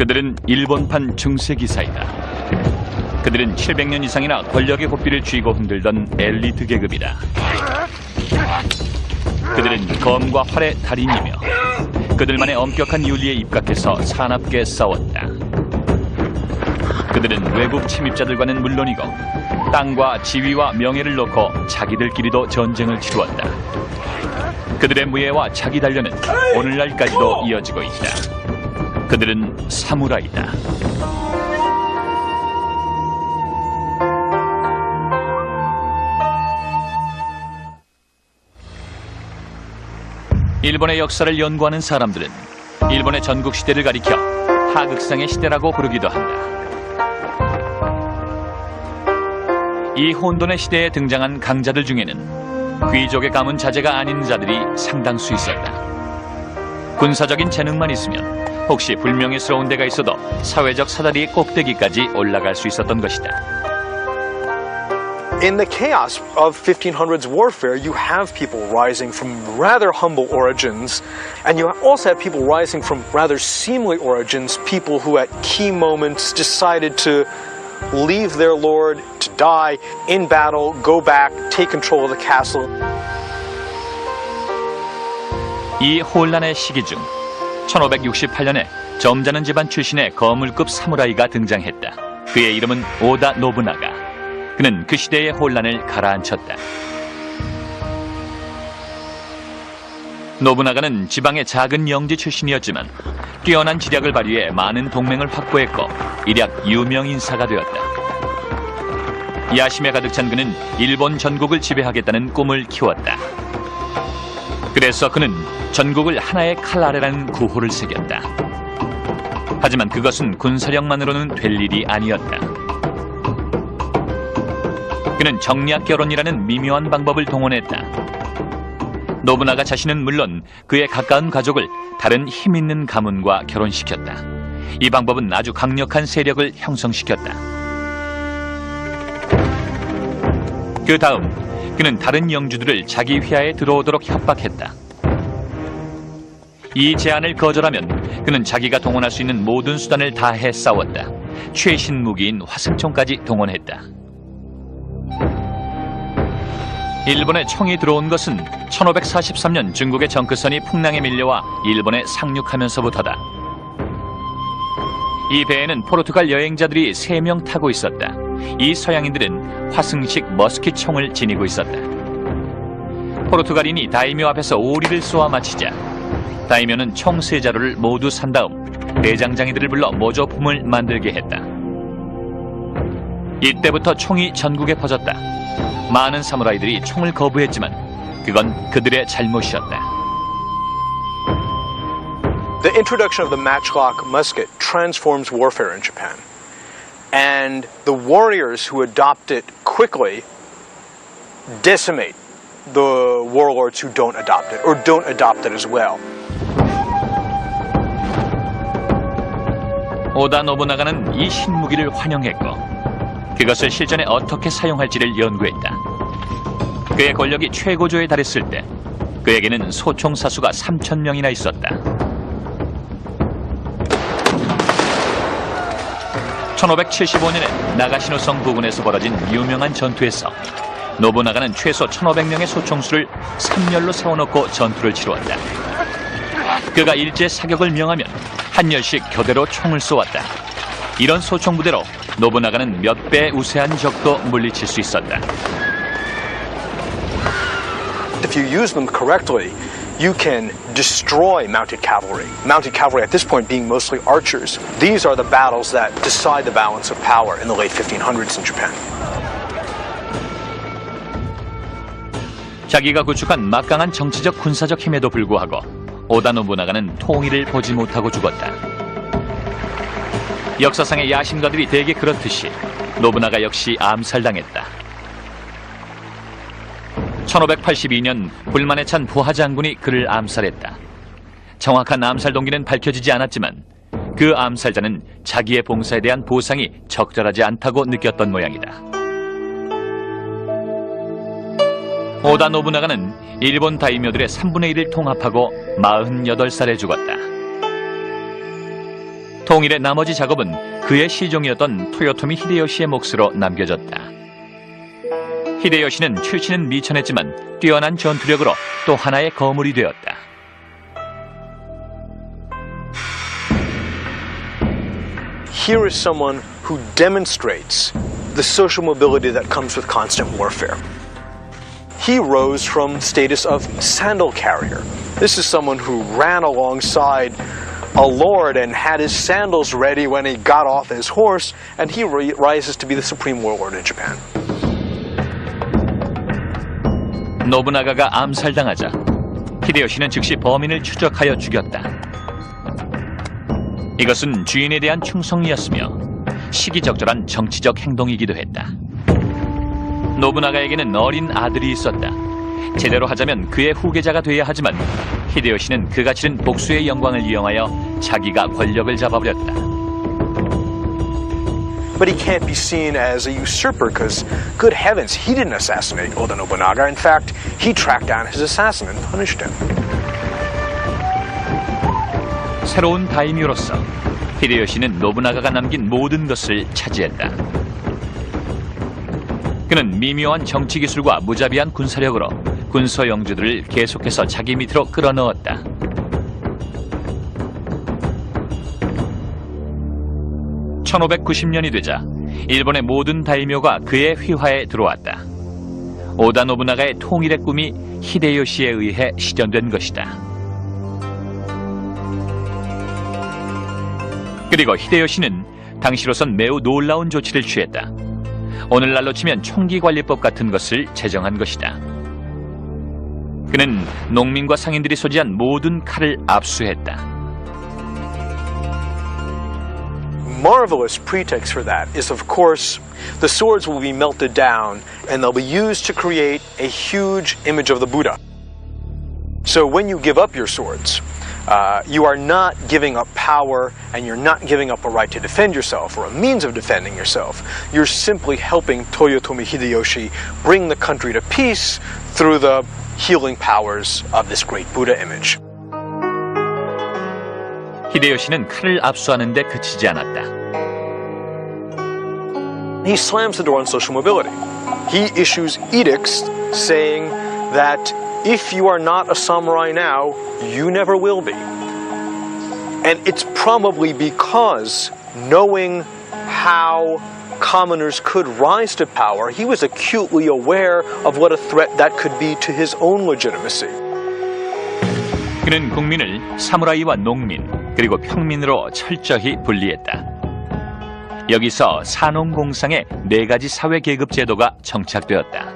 그들은 일본판 중세기사이다. 그들은 700년 이상이나 권력의 고삐를 쥐고 흔들던 엘리트 계급이다. 그들은 검과 활의 달인이며 그들만의 엄격한 윤리에 입각해서 사납게 싸웠다. 그들은 외국 침입자들과는 물론이고 땅과 지위와 명예를 놓고 자기들끼리도 전쟁을 치루었다. 그들의 무예와 자기 단련은 오늘날까지도 이어지고 있다. 그들은 사무라이다. 일본의 역사를 연구하는 사람들은 일본의 전국시대를 가리켜 하극상의 시대라고 부르기도 한다. 이 혼돈의 시대에 등장한 강자들 중에는 귀족의 가문 자제가 아닌 자들이 상당수 있었다. 군사적인 재능만 있으면 혹시 불명예스러운 데가 있어도 사회적 사다리의 꼭대기까지 올라갈 수 있었던 것이다. In the chaos of 1500s warfare, you have people rising from rather humble origins, and you also have people rising from rather seemly origins, people who at key moments decided to leave their lord, to die in battle, go back, take control of the castle. 이 혼란의 시기 중 1568년에 점잖은 집안 출신의 거물급 사무라이가 등장했다. 그의 이름은 오다 노부나가. 그는 그 시대의 혼란을 가라앉혔다. 노부나가는 지방의 작은 영지 출신이었지만 뛰어난 지략을 발휘해 많은 동맹을 확보했고 일약 유명 인사가 되었다. 야심에 가득 찬 그는 일본 전국을 지배하겠다는 꿈을 키웠다. 그래서 그는 전국을 하나의 칼 아래라는 구호를 새겼다. 하지만 그것은 군사력만으로는 될 일이 아니었다. 그는 정략 결혼이라는 미묘한 방법을 동원했다. 노부나가 자신은 물론 그의 가까운 가족을 다른 힘있는 가문과 결혼시켰다. 이 방법은 아주 강력한 세력을 형성시켰다. 그 다음 그는 다른 영주들을 자기 휘하에 들어오도록 협박했다. 이 제안을 거절하면 그는 자기가 동원할 수 있는 모든 수단을 다해 싸웠다. 최신 무기인 화승총까지 동원했다. 일본에 총이 들어온 것은 1543년 중국의 정크선이 풍랑에 밀려와 일본에 상륙하면서부터다. 이 배에는 포르투갈 여행자들이 3명 타고 있었다. 이 서양인들은 화승식 머스킷 총을 지니고 있었다. 포르투갈인이 다이묘 앞에서 오리를 쏘아 마치자 다이묘는 총 3자루를 모두 산 다음 대장장이들을 불러 모조품을 만들게 했다. 이때부터 총이 전국에 퍼졌다. 많은 사무라이들이 총을 거부했지만 그건 그들의 잘못이었다. The introduction of the matchlock musket transforms warfare in Japan. And the warriors who adopt it quickly decimate the warlords who don't adopt it, or don't adopt it as well. 오다 노부나가는 이 신무기를 환영했고 그것을 실전에 어떻게 사용할지를 연구했다. 그의 권력이 최고조에 달했을 때 그에게는 소총 사수가 3,000명이나 있었다. 1575년에 나가시노성 부근에서 벌어진 유명한 전투에서 노부나가는 최소 1,500명의 소총수를 3열로 세워놓고 전투를 치루었다. 그가 일제 사격을 명하면 한 열씩 교대로 총을 쏘았다. 이런 소총 부대로 노부나가는 몇 배 우세한 적도 물리칠 수 있었다. If you use them correctly, you can destroy mounted cavalry. Mounted cavalry at this point being mostly archers. These are the battles that decide the balance of power in the late 1500s in Japan. 자기가 구축한 막강한 정치적 군사적 힘에도 불구하고 오다 노부나가는 통일을 보지 못하고 죽었다. 역사상의 야심가들이 대개 그렇듯이 노부나가 역시 암살당했다. 1582년 불만에 찬 부하 장군이 그를 암살했다. 정확한 암살 동기는 밝혀지지 않았지만 그 암살자는 자기의 봉사에 대한 보상이 적절하지 않다고 느꼈던 모양이다. 오다 노부나가는 일본 다이묘들의 3분의 1을 통합하고 48살에 죽었다. 통일의 나머지 작업은 그의 시종이었던 토요토미 히데요시의 몫으로 남겨졌다. 히데요시는 출신은 미천했지만 뛰어난 전투력으로 또 하나의 거물이 되었다. Here is someone who demonstrates the social mobility that comes with constant warfare. He rose from status of sandal carrier. This is someone who ran alongside a lord and had his sandals ready when he got off his horse, and he rises to be the supreme warlord in Japan. 노부나가가 암살당하자 히데요시는 즉시 범인을 추적하여 죽였다. 이것은 주인에 대한 충성이었으며 시기적절한 정치적 행동이기도 했다. 노부나가에게는 어린 아들이 있었다. 제대로 하자면 그의 후계자가 돼야 하지만 히데요시는 그가 치른 복수의 영광을 이용하여 자기가 권력을 잡아버렸다. But he can't be seen as a usurper because, good heavens, he didn't assassinate Oda Nobunaga. In fact, he tracked down his assassin and punished him. 새로운 다이묘로서 히데요시는 노부나가가 남긴 모든 것을 차지했다. 그는 미묘한 정치 기술과 무자비한 군사력으로 군소 영주들을 계속해서 자기 밑으로 끌어넣었다. (1590년이) 되자 일본의 모든 다이묘가 그의 휘하에 들어왔다. 오다 노부나가의 통일의 꿈이 히데요시에 의해 실현된 것이다. 그리고 히데요시는 당시로선 매우 놀라운 조치를 취했다. 오늘날로 치면 총기관리법 같은 것을 제정한 것이다. 그는 농민과 상인들이 소지한 모든 칼을 압수했다. Marvelous pretext for that is, of course, the swords will be melted down and they'll be used to create a huge image of the Buddha. So when you give up your swords, you are not giving up power and you're not giving up a right to defend yourself or a means of defending yourself. You're simply helping Toyotomi Hideyoshi bring the country to peace through the healing powers of this great Buddha image. 히데요시는 칼을 압수하는 데 그치지 않았다. He slams the door on social mobility. He issues edicts saying that if you are not a samurai now, you never will be. And it's probably because, knowing how commoners could rise to power, he was acutely aware of what a threat that could be to his own legitimacy. 그는 국민을 사무라이와 농민 그리고 평민으로 철저히 분리했다. 여기서 산업공상의 4가지 사회계급 제도가 정착되었다.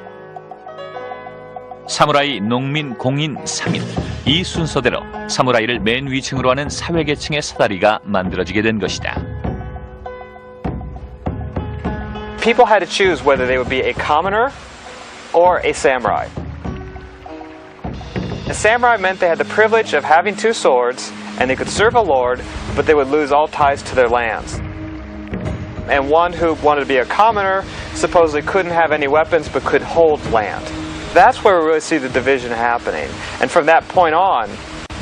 사무라이, 농민, 공인, 상인 이 순서대로 사무라이를 맨 위층으로 하는 사회계층의 사다리가 만들어지게 된 것이다. People had to choose whether they would be a commoner or a samurai. A samurai meant they had the privilege of having 2 swords and they could serve a lord, but they would lose all ties to their lands. And one who wanted to be a commoner supposedly couldn't have any weapons but could hold land. That's where we really see the division happening. And from that point on,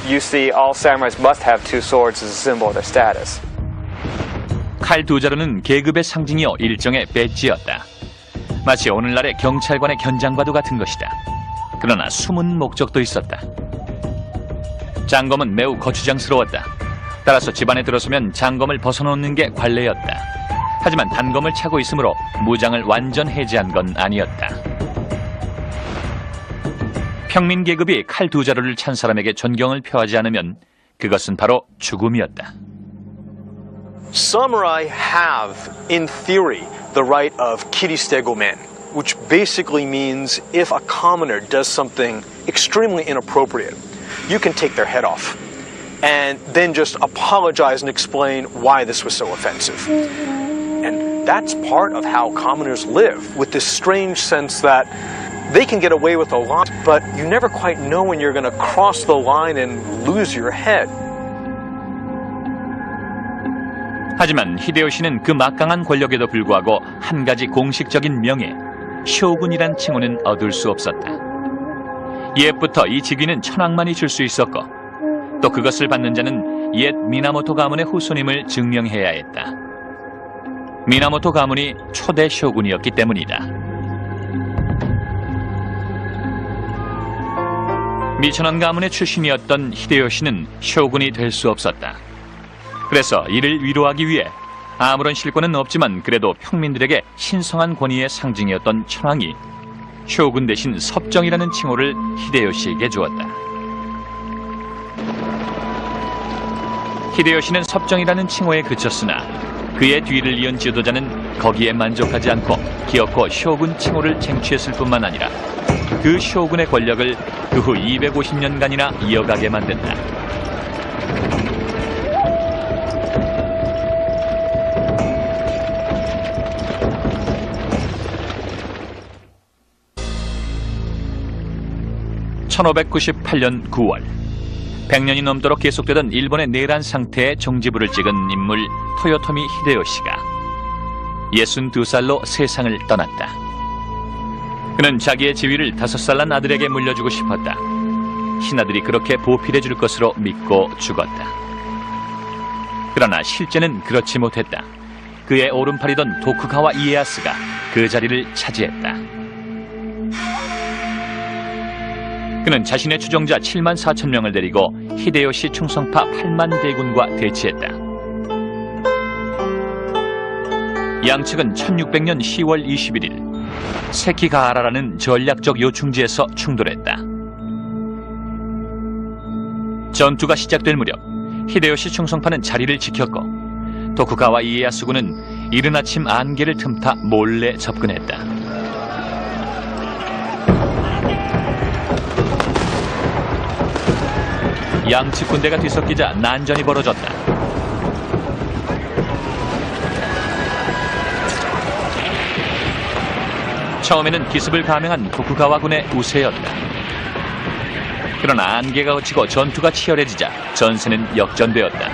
you see all samurais must have 2 swords as a symbol of their status. 칼 2자루는 계급의 상징이요 일종의 배지였다. 마치 오늘날의 경찰관의 견장과도 같은 것이다. 그러나 숨은 목적도 있었다. 장검은 매우 거추장스러웠다. 따라서 집안에 들어서면 장검을 벗어놓는 게 관례였다. 하지만 단검을 차고 있으므로 무장을 완전 해제한 건 아니었다. 평민 계급이 칼 2자루를 찬 사람에게 존경을 표하지 않으면 그것은 바로 죽음이었다. Samurai have, in theory, the right of kiristegomen, which basically means if a commoner does something extremely inappropriate, you can take their head off and then just apologize and explain why this was so offensive. And that's part of how commoners live, with this strange sense that they can get away with a lot, but you never quite know when you're going to cross the line and lose your head. 하지만 히데요시는 그 막강한 권력에도 불구하고 한 가지 공식적인 명예, 쇼군이란 칭호는 얻을 수 없었다. 옛부터 이 직위는 천황만이 줄 수 있었고 또 그것을 받는 자는 옛 미나모토 가문의 후손임을 증명해야 했다. 미나모토 가문이 초대 쇼군이었기 때문이다. 미천원 가문의 출신이었던 히데요시는 쇼군이 될 수 없었다. 그래서 이를 위로하기 위해 아무런 실권은 없지만 그래도 평민들에게 신성한 권위의 상징이었던 천황이 쇼군 대신 섭정이라는 칭호를 히데요시에게 주었다. 히데요시는 섭정이라는 칭호에 그쳤으나 그의 뒤를 이은 지도자는 거기에 만족하지 않고 기어코 쇼군 칭호를 쟁취했을 뿐만 아니라 그 쇼군의 권력을 그 후 250년간이나 이어가게 만든다. (1598년 9월) 100년이 넘도록 계속되던 일본의 내란 상태에 종지부를 찍은 인물 토요토미 히데요시가 62살로 세상을 떠났다. 그는 자기의 지위를 5살 난 아들에게 물려주고 싶었다. 신하들이 그렇게 보필해 줄 것으로 믿고 죽었다. 그러나 실제는 그렇지 못했다. 그의 오른팔이던 도쿠가와 이에야스가 그 자리를 차지했다. 그는 자신의 추종자 7만 4천 명을 데리고 히데요시 충성파 8만 대군과 대치했다. 양측은 1600년 10월 21일 세키가하라라는 전략적 요충지에서 충돌했다. 전투가 시작될 무렵 히데요시 충성파는 자리를 지켰고 도쿠가와 이에야스군은 이른 아침 안개를 틈타 몰래 접근했다. 양측 군대가 뒤섞이자 난전이 벌어졌다. 처음에는 기습을 감행한 도쿠가와군의 우세였다. 그러나 안개가 걷히고 전투가 치열해지자 전세는 역전되었다.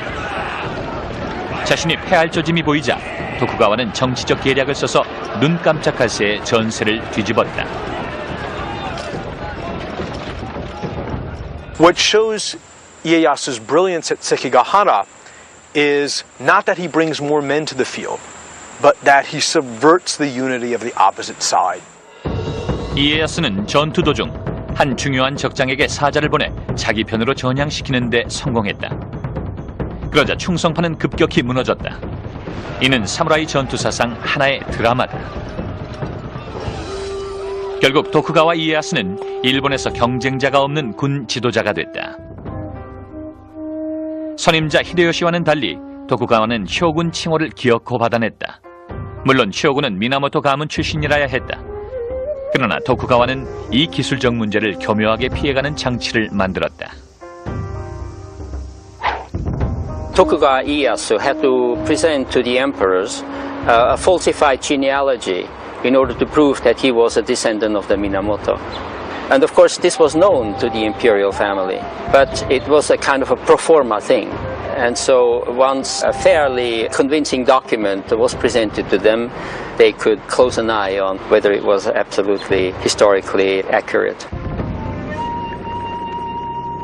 자신이 패할 조짐이 보이자 도쿠가와는 정치적 계략을 써서 눈 깜짝할 새에 전세를 뒤집었다. What shows Ieyasu's brilliance at Sekigahara is not that he brings more men to the field, but that he subverts the unity of the opposite side. 이에야스는 전투 도중 한 중요한 적장에게 사자를 보내 자기 편으로 전향시키는 데 성공했다. 그러자 충성파는 급격히 무너졌다. 이는 사무라이 전투 사상 하나의 드라마다. 결국 도쿠가와 이에야스는 일본에서 경쟁자가 없는 군 지도자가 됐다. 선임자 히데요시와는 달리 도쿠가와는 쇼군 칭호를 기어코 받아냈다. 물론 쇼군은 미나모토 가문 출신이라야 했다. 그러나 도쿠가와는 이 기술적 문제를 교묘하게 피해가는 장치를 만들었다. Tokugawa Ieyasu had to present to the emperors a falsified genealogy in order to prove that he was a descendant of the Minamoto. And of course this was known to the imperial family, but it was a kind of a pro forma thing. And so once a fairly convincing document was presented to them, they could close an eye on whether it was absolutely historically accurate.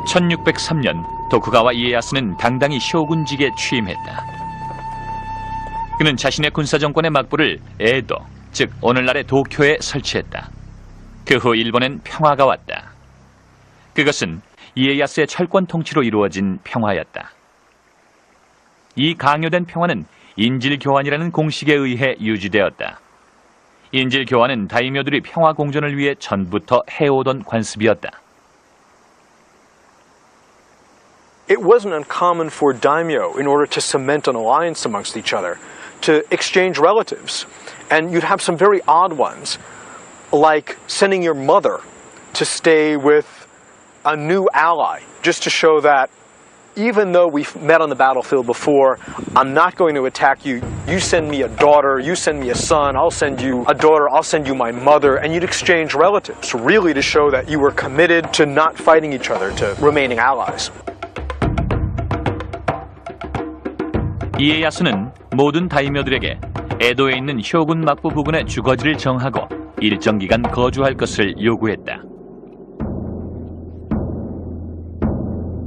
1603년 도쿠가와 이에야스는 당당히 쇼군직에 취임했다. 그는 자신의 군사정권의 막부를 에도, 즉 오늘날의 도쿄에 설치했다. 그 후 일본엔 평화가 왔다. 그것은 이에야스의 철권 통치로 이루어진 평화였다. 이 강요된 평화는 인질교환이라는 공식에 의해 유지되었다. 인질교환은 다이묘들이 평화 공존을 위해 전부터 해오던 관습이었다. It wasn't uncommon for daimyo, in order to cement an alliance amongst each other, to exchange relatives. And you'd have some very odd ones, like sending your mother to stay with a new ally, just to show that even though we've met on the battlefield before, I'm not going to attack you. You send me a daughter, you send me a son, I'll send you a daughter, I'll send you my mother, and you'd exchange relatives, really to show that you were committed to not fighting each other, to remaining allies. 이에야스는 모든 다이묘들에게 에도에 있는 쇼군 막부 부근의 주거지를 정하고 일정 기간 거주할 것을 요구했다.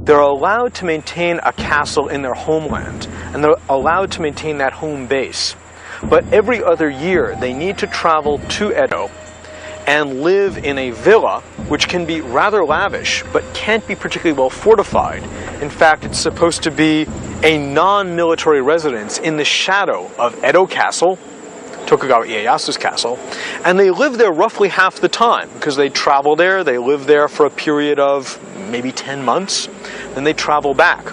they're allowed to maintain a castle in their homeland, and they're allowed to maintain that home base. But every other year, they need to travel to Edo and live in a villa, which can be rather lavish, but can't be particularly well fortified. In fact, it's supposed to be a non-military residence in the shadow of Edo Castle, Tokugawa Ieyasu's castle, and they live there roughly half the time, because they travel there, they live there for a period of maybe 10 months, then they travel back.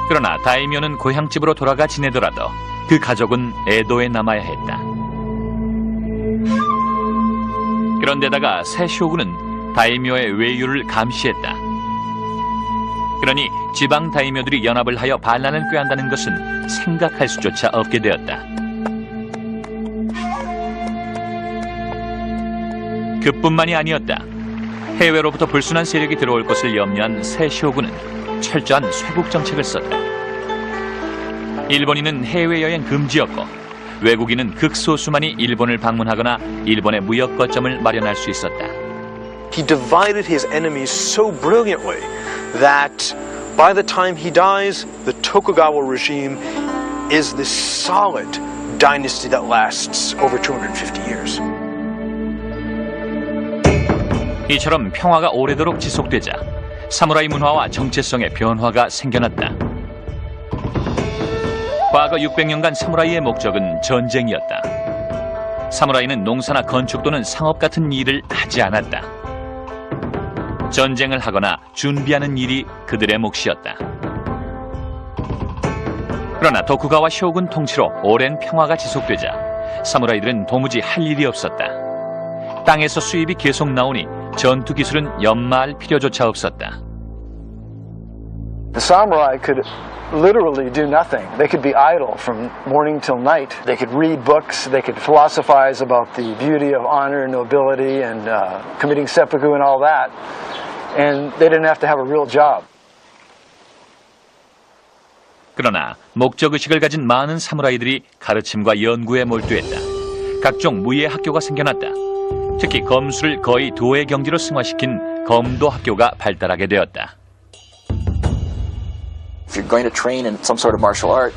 그러나 다이묘는 고향집으로 돌아가 지내더라도 그 가족은 에도에 남아야 했다. 그런데다가 새 쇼군은 다이묘의 외유를 감시했다. 그러니 지방 다이묘들이 연합을 하여 반란을 꾀한다는 것은 생각할 수조차 없게 되었다. 그뿐만이 아니었다. 해외로부터 불순한 세력이 들어올 것을 염려한 새 쇼군은 철저한 쇄국 정책을 썼다. 일본인은 해외여행 금지였고 외국인은 극소수만이 일본을 방문하거나 일본의 무역 거점을 마련할 수 있었다. He divided his enemies so brilliantly that by the time he dies, the Tokugawa regime is this solid dynasty that lasts over 250 years. 이처럼 평화가 오래도록 지속되자 사무라이 문화와 정체성의 변화가 생겨났다. 과거 600년간 사무라이의 목적은 전쟁이었다. 사무라이는 농사나 건축 또는 상업 같은 일을 하지 않았다. 전쟁을 하거나 준비하는 일이 그들의 몫이었다. 그러나 도쿠가와 쇼군 통치로 오랜 평화가 지속되자 사무라이들은 도무지 할 일이 없었다. 땅에서 수입이 계속 나오니 전투 기술은 연마할 필요조차 없었다. The samurai could literally do nothing. They could be idle from morning till night. They could read books. They could philosophize about the beauty of honor and nobility and committing seppuku and all that. And they didn't have to have a real job. 그러나 목적의식을 가진 많은 사무라이들이 가르침과 연구에 몰두했다. 각종 무예 학교가 생겨났다. 특히 검술을 거의 도의 경지로 승화시킨 검도 학교가 발달하게 되었다. If you're going to train in some sort of martial art,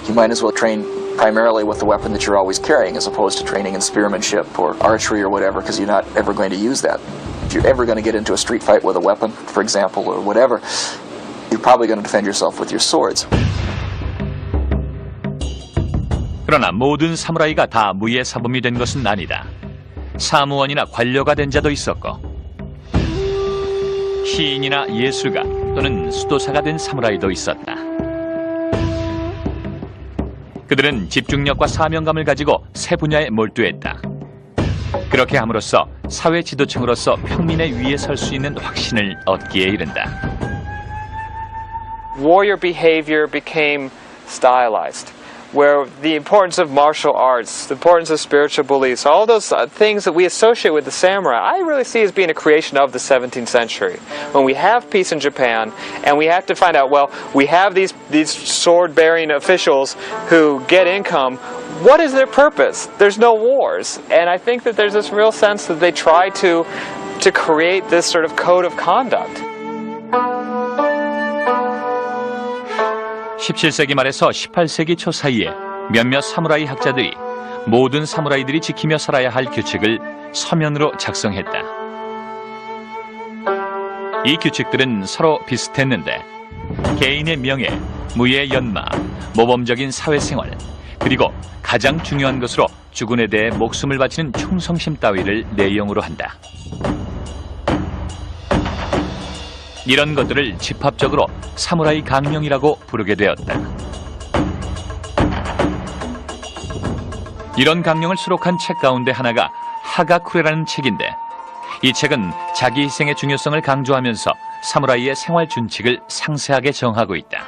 you might as well train primarily with the weapon that you're always carrying as opposed to training in spearmanship or archery or whatever, because you're not ever going to use that. If you're ever going to get into a street fight with a weapon, for example, or whatever, you're probably going to defend yourself with your swords. 그러나 모든 사무라이가 다 무예 사범이 된 것은 아니다. 사무원이나 관료가 된 자도 있었고 시인이나 예술가 또는 수도사가 된 사무라이도 있었다. 그들은 집중력과 사명감을 가지고 새 분야에 몰두했다. 그렇게 함으로써 사회 지도층으로서 평민의 위에 설 수 있는 확신을 얻기에 이른다. Warrior behavior became stylized, where the importance of martial arts, the importance of spiritual beliefs, all those things that we associate with the samurai, I really see as being a creation of the 17th century. When we have peace in Japan, and we have to find out, well, we have these sword-bearing officials who get income. What is their purpose? There's no wars. And I think that there's this real sense that they try to create this sort of code of conduct. 17세기 말에서 18세기 초 사이에 몇몇 사무라이 학자들이 모든 사무라이들이 지키며 살아야 할 규칙을 서면으로 작성했다. 이 규칙들은 서로 비슷했는데 개인의 명예, 무예 연마, 모범적인 사회생활, 그리고 가장 중요한 것으로 주군에 대해 목숨을 바치는 충성심 따위를 내용으로 한다. 이런 것들을 집합적으로 사무라이 강령이라고 부르게 되었다. 이런 강령을 수록한 책 가운데 하나가 하가쿠레라는 책인데 이 책은 자기 희생의 중요성을 강조하면서 사무라이의 생활 준칙을 상세하게 정하고 있다.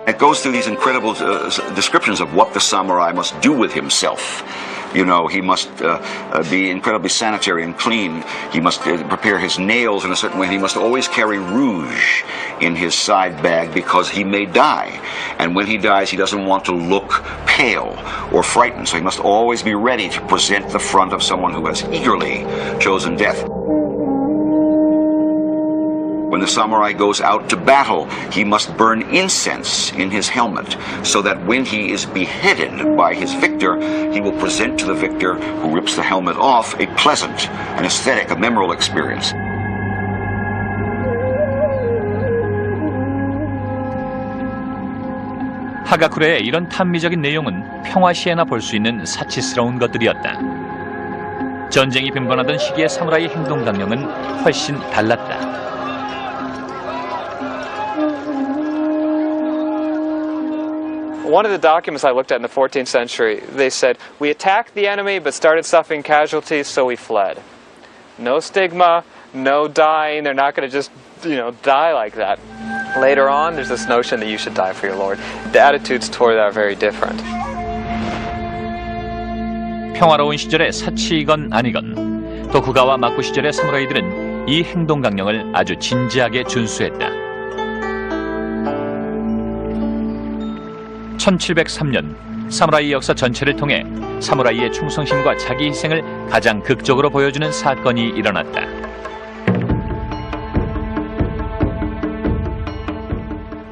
It goes through these incredible descriptions of what the samurai must do with himself. You know, he must be incredibly sanitary and clean. He must prepare his nails in a certain way. He must always carry rouge in his side bag because he may die. And when he dies, he doesn't want to look pale or frightened. So he must always be ready to present the front of someone who has eagerly chosen death. When the samurai goes out to battle, he must burn incense in his helmet so that when he is beheaded by his victor, he will present to the victor who rips the helmet off a pleasant, an aesthetic, a memorable experience. 하가쿠레의 이런 탐미적인 내용은 평화시에나 볼 수 있는 사치스러운 것들이었다. 전쟁이 빈번하던 시기의 사무라이 행동 강령은 훨씬 달랐다. One of the documents I looked at in the 14th century, they said, we attacked the enemy but started suffering casualties, so we fled. No stigma, no dying. They're not going to just, die like that. Later on, there's this notion that you should die for your Lord. The attitudes toward that are very different. 평화로운 시절의 사치이건 아니건 도쿠가와 마쿠 시절의 사무라이들은 이 행동 강령을 아주 진지하게 준수했다. 1703년 사무라이 역사 전체를 통해 사무라이의 충성심과 자기 희생을 가장 극적으로 보여주는 사건이 일어났다.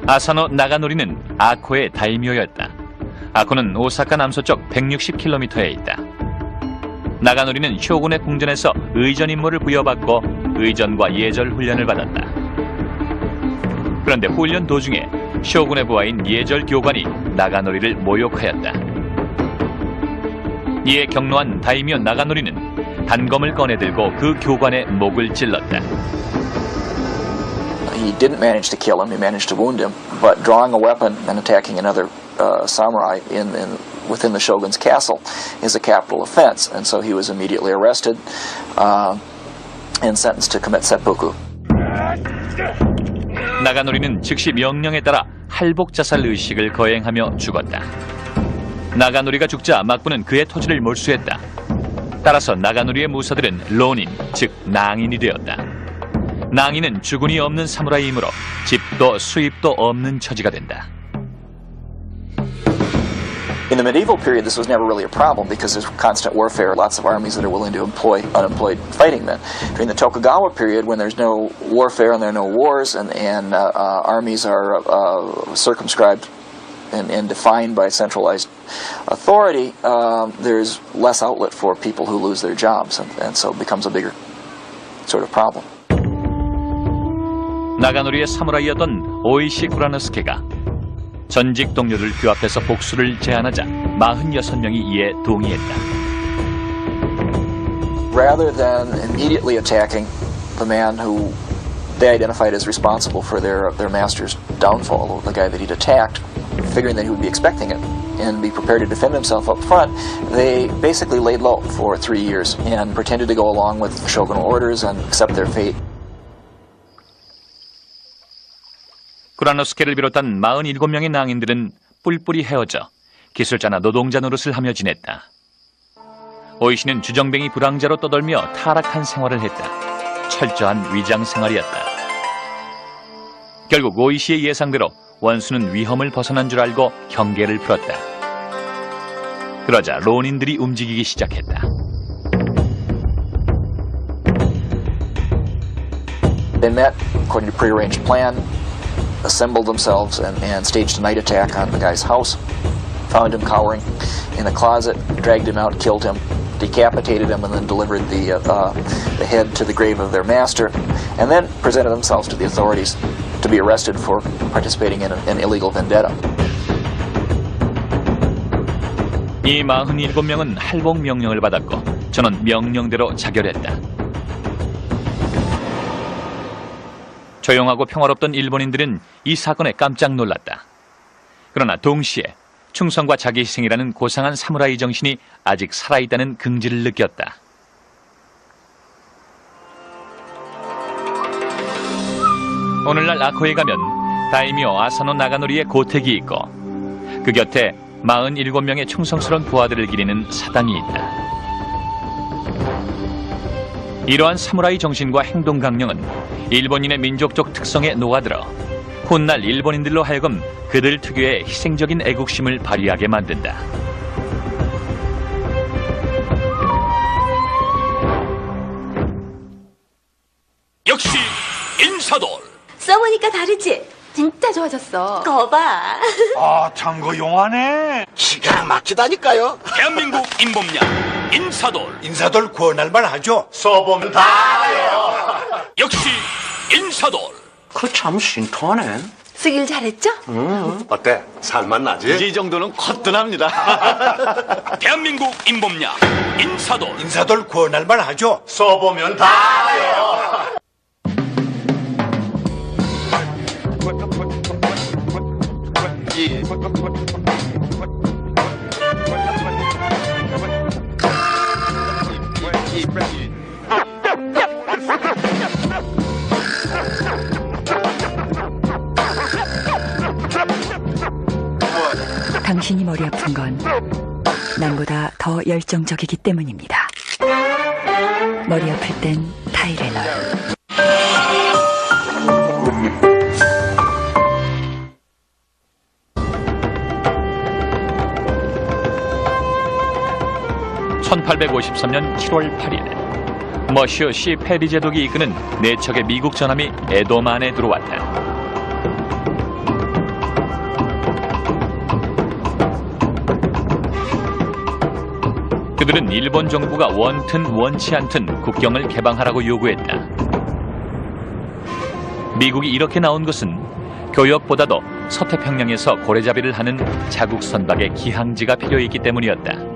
아사노 나가노리는 아코의 다이묘였다. 아코는 오사카 남서쪽 160km에 있다. 나가노리는 쇼군의 궁전에서 의전 임무를 부여받고 의전과 예절 훈련을 받았다. 그런데 훈련 도중에 쇼군의 부하인 예절 교관이 나가노리를 모욕하였다. 이에 격노한 다이묘 나가노리는 단검을 꺼내들고 그 교관의 목을 찔렀다. He didn't manage to kill him, he managed to wound him, but drawing a weapon and attacking another samurai within the shogun's castle is a capital offense, and so he was immediately arrested and sentenced to commit seppuku. 나가노리는 즉시 명령에 따라 할복 자살 의식을 거행하며 죽었다. 나가노리가 죽자 막부는 그의 토지를 몰수했다. 따라서 나가노리의 무사들은 론인, 즉 낭인이 되었다. 낭인은 주군이 없는 사무라이이므로 집도 수입도 없는 처지가 된다. In the medieval period, this was never really a problem because there's constant warfare, lots of armies that are willing to employ unemployed fighting men. During the Tokugawa period, when there's no warfare and there are no wars and armies are circumscribed and defined by centralized authority, there's less outlet for people who lose their jobs, and so it becomes a bigger sort of problem. 나가노리의 사무라이였던 오이시 구라노스케가 전직 동료들 규합해서 복수를 제안하자 46명이 이에 동의했다. Rather than immediately attacking the man who they identified as responsible for their master's downfall, the guy that he'd attacked, figuring that he would be expecting it and be prepared to defend himself up front, they basically laid low for 3 years and pretended to go along with shogunal orders and accept their fate. 구라노스케를 비롯한 47명의 낭인들은 뿔뿔이 헤어져 기술자나 노동자 노릇을 하며 지냈다. 오이시는 주정뱅이 불황자로 떠돌며 타락한 생활을 했다. 철저한 위장 생활이었다. 결국 오이시의 예상대로 원수는 위험을 벗어난 줄 알고 경계를 풀었다. 그러자 론인들이 움직이기 시작했다. They met according to prearranged plan, assembled themselves and staged a night attack on the guy's house, found him cowering in a closet, dragged him out, killed him, decapitated him, and then delivered the head to the grave of their master, and then presented themselves to the authorities to be arrested for participating in an illegal vendetta. 이 47명은 할복 명령을 받았고 저는 명령대로 자결했다. 조용하고 평화롭던 일본인들은 이 사건에 깜짝 놀랐다. 그러나 동시에 충성과 자기 희생이라는 고상한 사무라이 정신이 아직 살아있다는 긍지를 느꼈다. 오늘날 아코에 가면 다이묘 아사노 나가노리의 고택이 있고 그 곁에 47명의 충성스러운 부하들을 기리는 사당이 있다. 이러한 사무라이 정신과 행동 강령은 일본인의 민족적 특성에 녹아들어 훗날 일본인들로 하여금 그들 특유의 희생적인 애국심을 발휘하게 만든다. 역시 인사돌! 보니까 다르지? 진짜 좋아졌어. 거봐. 아, 참고 용하네. 기가 막히다니까요. 대한민국 인범량 인사돌. 인사돌 구원할 만하죠. 써보면 다 알아요. 역시 인사돌. 그 참 신통하네. 쓰길 잘했죠? 어때? 살맛나지? 이 정도는 거뜬합니다. 대한민국 인범량 인사돌. 인사돌 구원할 만하죠. 써보면 다 알아요. 당신이 머리 아픈 건 남보다 더 열정적이기 때문입니다. 머리 아플 땐 타이레놀. (1853년 7월 8일) 머시어 시 페리 제독이 이끄는 4척의 미국 전함이 에도만에 들어왔다. 그들은 일본 정부가 원튼 원치 않든 국경을 개방하라고 요구했다. 미국이 이렇게 나온 것은 교역보다도 서태평양에서 고래잡이를 하는 자국 선박의 기항지가 필요했기 때문이었다.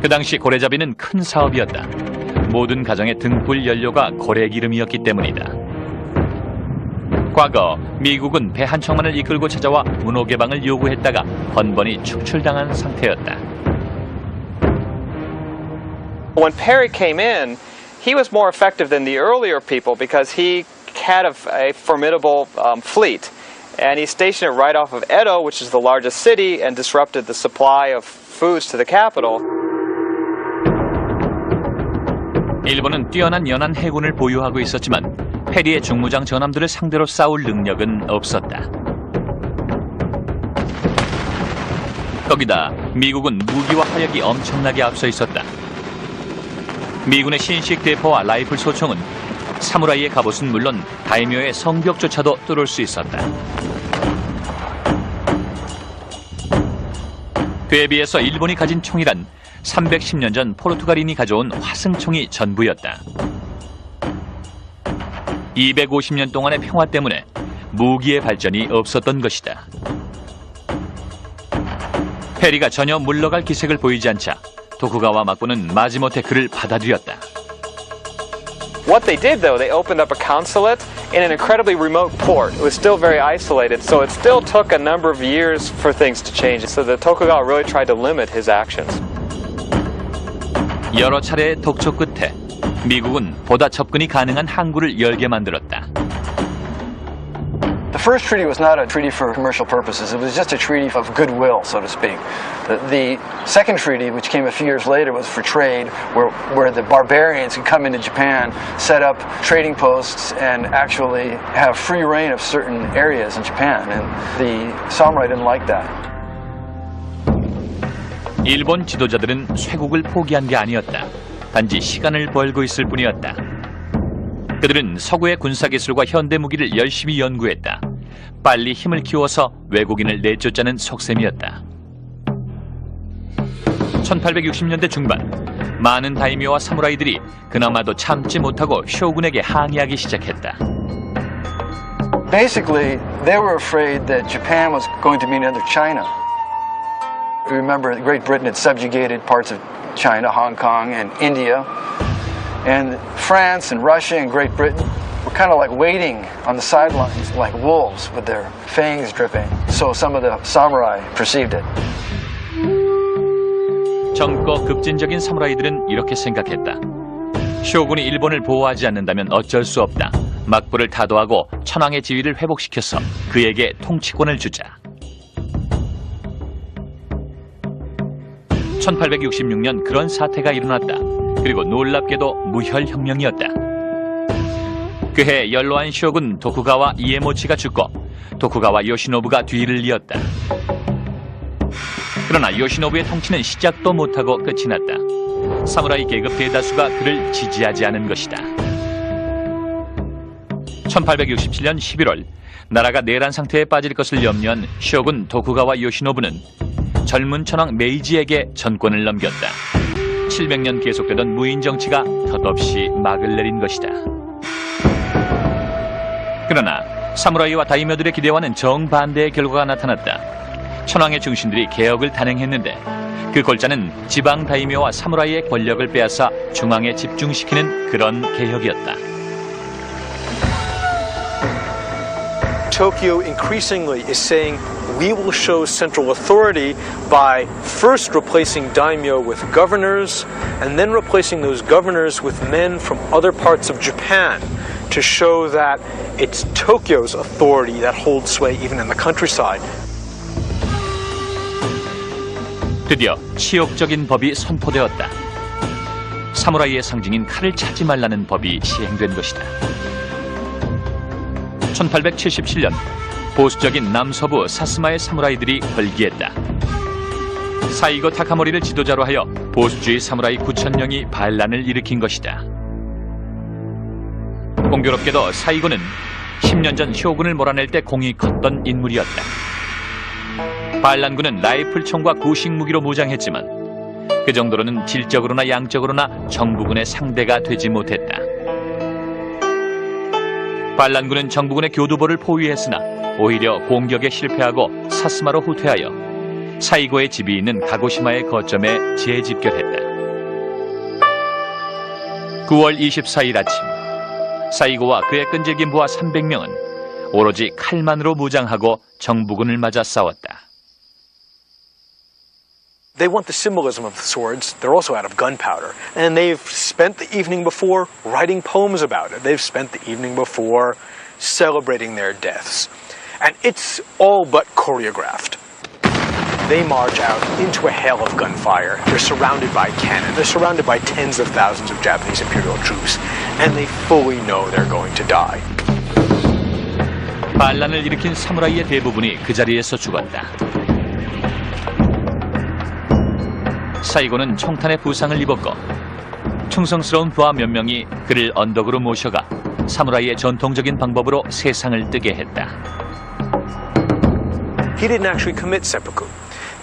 그 당시 고래잡이는 큰 사업이었다. 모든 가정의 등불 연료가 고래기름이었기 때문이다. 과거 미국은 배 한 척만을 이끌고 찾아와 문호 개방을 요구했다가 번번이 축출당한 상태였다. When Perry came in, he was more effective than the earlier people because he had a formidable fleet. And he stationed it right off of Edo, which is the largest city, and disrupted the supply of foods to the capital. 일본은 뛰어난 연안 해군을 보유하고 있었지만 페리의 중무장 전함들을 상대로 싸울 능력은 없었다. 거기다 미국은 무기와 화력이 엄청나게 앞서 있었다. 미군의 신식 대포와 라이플 소총은 사무라이의 갑옷은 물론 다이묘의 성벽조차도 뚫을 수 있었다. 그에 비해서 일본이 가진 총이란 310년 전 포르투갈인이 가져온 화승총이 전부였다. 250년 동안의 평화 때문에 무기의 발전이 없었던 것이다. 페리가 전혀 물러갈 기색을 보이지 않자 도쿠가와 막부는 마지못해 그를 받아들였다. What they did, though, they opened up a consulate in an incredibly remote port. It was still very isolated, so it still took a number of years for things to change. So the Tokugawa really tried to limit his actions. 여러 차례의 독촉 끝에 미국은 보다 접근이 가능한 항구를 열게 만들었다. The first treaty was not a treaty for commercial purposes. It was just a treaty of goodwill, so to speak. The second treaty, which came a few years later, was for trade, where the barbarians could come into Japan, set up trading posts, and actually have free reign of certain areas in Japan. And the samurai didn't like that. 일본 지도자들은 쇄국을 포기한 게 아니었다. 단지 시간을 벌고 있을 뿐이었다. 그들은 서구의 군사기술과 현대 무기를 열심히 연구했다. 빨리 힘을 키워서 외국인을 내쫓자는 속셈이었다. 1860년대 중반, 많은 다이묘와 사무라이들이 그나마도 참지 못하고 쇼군에게 항의하기 시작했다. Basically, they were afraid that Japan was going to be another China. Remember, Great Britain had subjugated parts of China, Hong Kong, and India. And France and Russia and Great Britain were kind of like waiting on the sidelines like wolves with their fangs dripping. So some of the samurai perceived it. 젊고 급진적인 사무라이들은 이렇게 생각했다. 쇼군이 일본을 보호하지 않는다면 어쩔 수 없다. 막부를 타도하고 천황의 지위를 회복시켜서 그에게 통치권을 주자. 1866년 그런 사태가 일어났다. 그리고 놀랍게도 무혈혁명이었다. 그해 연로한 쇼군 도쿠가와 이에모치가 죽고 도쿠가와 요시노부가 뒤를 이었다. 그러나 요시노부의 통치는 시작도 못하고 끝이 났다. 사무라이 계급 대다수가 그를 지지하지 않은 것이다. 1867년 11월 나라가 내란 상태에 빠질 것을 염려한 쇼군 도쿠가와 요시노부는 젊은 천황 메이지에게 전권을 넘겼다. 700년 계속되던 무인 정치가 덧없이 막을 내린 것이다. 그러나 사무라이와 다이묘들의 기대와는 정반대의 결과가 나타났다. 천황의 중신들이 개혁을 단행했는데 그 골자는 지방 다이묘와 사무라이의 권력을 빼앗아 중앙에 집중시키는 그런 개혁이었다. Tokyo increasingly is saying we will show central authority by first replacing daimyo with governors and then replacing those governors with men from other parts of Japan to show that it's Tokyo's authority that holds sway even in the countryside. 드디어 치욕적인 법이 선포되었다. 사무라이의 상징인 칼을 차지 말라는 법이 시행된 것이다. 1877년 보수적인 남서부 사스마의 사무라이들이 벌기했다. 사이고 타카모리를 지도자로 하여 보수주의 사무라이 9,000명이 반란을 일으킨 것이다. 공교롭게도 사이고는 10년 전 쇼군을 몰아낼 때 공이 컸던 인물이었다. 반란군은 라이플총과 구식 무기로 무장했지만 그 정도로는 질적으로나 양적으로나 정부군의 상대가 되지 못했다. 반란군은 정부군의 교두보를 포위했으나 오히려 공격에 실패하고 사스마로 후퇴하여 사이고의 집이 있는 가고시마의 거점에 재집결했다. 9월 24일 아침 사이고와 그의 끈질긴 부하 300명은 오로지 칼만으로 무장하고 정부군을 맞아 싸웠다. They want the symbolism of the swords. They're also out of gunpowder. And they've spent the evening before writing poems about it. They've spent the evening before celebrating their deaths. And it's all but choreographed. They march out into a hail of gunfire. They're surrounded by cannon. They're surrounded by tens of thousands of Japanese imperial troops. And they fully know they're going to die. 반란을 일으킨 사무라이의 대부분이 그 자리에서 죽었다. 사이고는 총탄에 부상을 입었고 충성스러운 부하 몇 명이 그를 언덕으로 모셔가 사무라이의 전통적인 방법으로 세상을 뜨게 했다. He didn't actually commit seppuku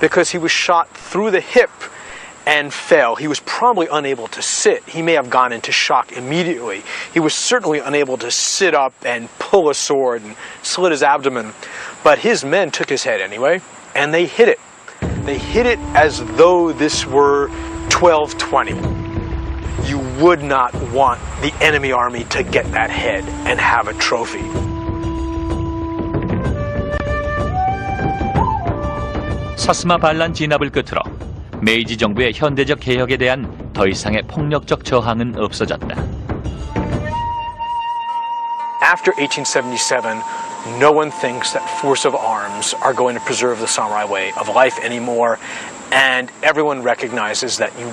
because he was shot through the hip and fell. He was probably unable to sit. He may have gone into shock immediately. He was certainly unable to sit up and pull a sword and slit his abdomen. But his men took his head anyway, and they hit it. They hit it as though this were 1220. You would not want the enemy army to get that head and have a trophy. 사스마 반란 진압을 끝으로 메이지 정부의 현대적 개혁에 대한 더 이상의 폭력적 저항은 없어졌다. After 1877, no one thinks that force of arms are going to preserve the samurai way of life anymore, and everyone recognizes that you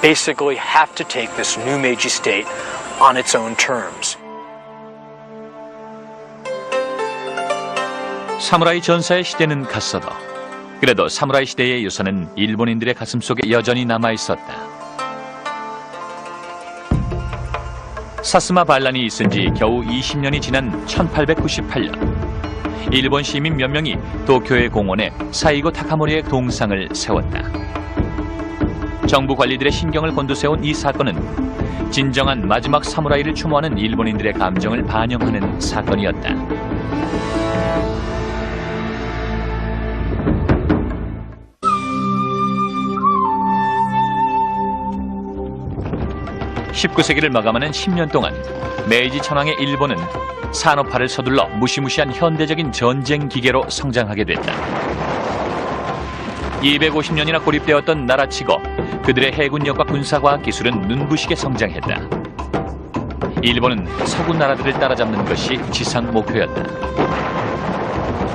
basically have to take this new Meiji state on its own terms. 사무라이 전사의 시대는 갔어도 그래도 사무라이 시대의 유산은 일본인들의 가슴속에 여전히 남아있었다. 사스마 반란이 있은 지 겨우 20년이 지난 1898년 일본 시민 몇 명이 도쿄의 공원에 사이고 타카모리의 동상을 세웠다. 정부 관리들의 신경을 곤두세운 이 사건은 진정한 마지막 사무라이를 추모하는 일본인들의 감정을 반영하는 사건이었다. (19세기를) 마감하는 10년 동안 메이지 천황의 일본은 산업화를 서둘러 무시무시한 현대적인 전쟁 기계로 성장하게 됐다. 250년이나 고립되었던 나라치고 그들의 해군력과 군사과학 기술은 눈부시게 성장했다. 일본은 서구 나라들을 따라잡는 것이 지상 목표였다.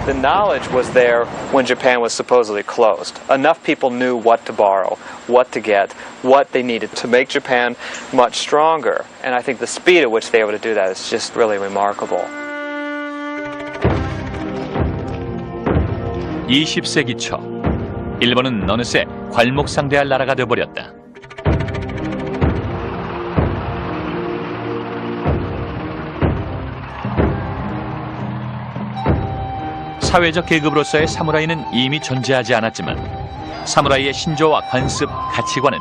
The knowledge was there when Japan was supposedly closed. Enough people knew what to borrow, what to get, what they needed to make Japan much stronger. And I think the speed at which they were able to do that is just really remarkable. 20세기 초 일본은 어느새 괄목상대할 나라가 되어버렸다. 사회적 계급으로서의 사무라이는 이미 존재하지 않았지만 사무라이의 신조와 관습, 가치관은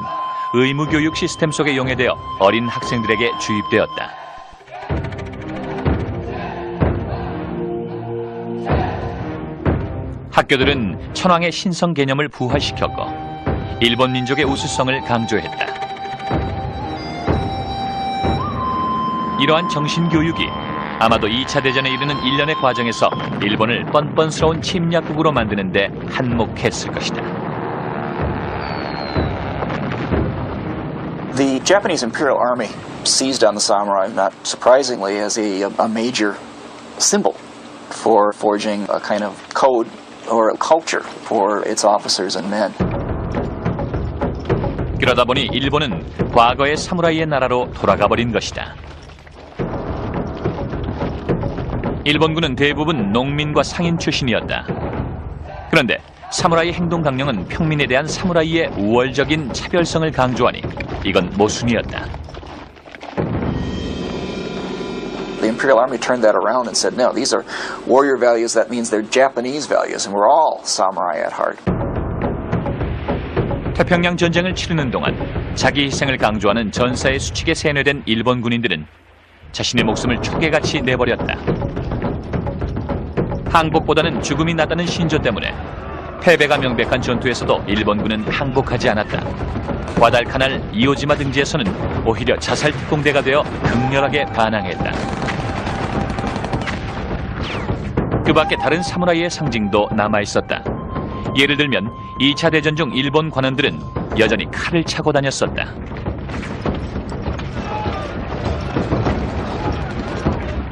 의무교육 시스템 속에 용해되어 어린 학생들에게 주입되었다. 학교들은 천황의 신성 개념을 부활시켰고 일본 민족의 우수성을 강조했다. 이러한 정신교육이 아마도 2차 대전에 이르는 일련의 과정에서 일본을 뻔뻔스러운 침략국으로 만드는 데 한몫했을 것이다. The Japanese Imperial Army seized on the samurai, not surprisingly, as a major symbol for forging a kind of code or a culture for its officers and men. 그러다 보니 일본은 과거의 사무라이의 나라로 돌아가 버린 것이다. 일본군은 대부분 농민과 상인 출신이었다. 그런데 사무라이 행동 강령은 평민에 대한 사무라이의 우월적인 차별성을 강조하니 이건 모순이었다. The Imperial Army turned that around and said, no, these are warrior values. That means they're Japanese values, and we're all samurai at heart. 태평양 전쟁을 치르는 동안 자기 희생을 강조하는 전사의 수칙에 세뇌된 일본 군인들은 자신의 목숨을 초계같이 내버렸다. 항복보다는 죽음이 낫다는 신조 때문에 패배가 명백한 전투에서도 일본군은 항복하지 않았다. 과달카날 이오지마 등지에서는 오히려 자살 특공대가 되어 극렬하게 반항했다. 그 밖에 다른 사무라이의 상징도 남아있었다. 예를 들면 2차 대전 중 일본 관원들은 여전히 칼을 차고 다녔었다.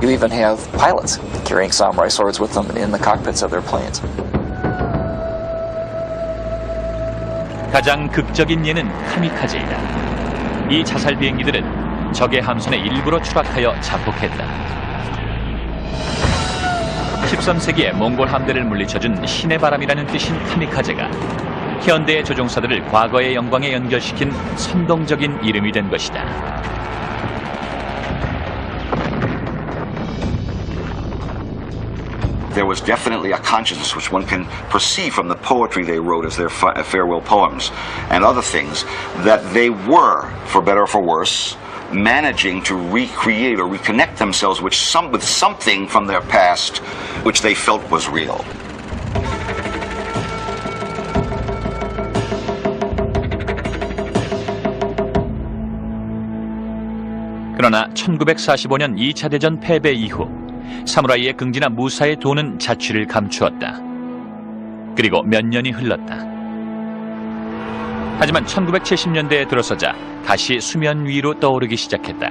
You even have pilots carrying samurai swords with them in the cockpits of their planes. 가장 극적인 예는 카미카제이다. 이 자살 비행기들은 적의 함선에 일부러 추락하여 자폭했다. 13세기에 몽골 함대를 물리쳐준 신의 바람이라는 뜻인 카미카제가 현대의 조종사들을 과거의 영광에 연결시킨 선동적인 이름이 된 것이다. There was definitely a consciousness which one can perceive from the poetry they wrote as their farewell poems and other things, that they were, for better or for worse, managing to recreate or reconnect themselves with something from their past which they felt was real. 그러나 1945년 2차 대전 패배 이후 사무라이의 긍지나 무사의 도는 자취를 감추었다. 그리고 몇 년이 흘렀다. 하지만 1970년대에 들어서자 다시 수면 위로 떠오르기 시작했다.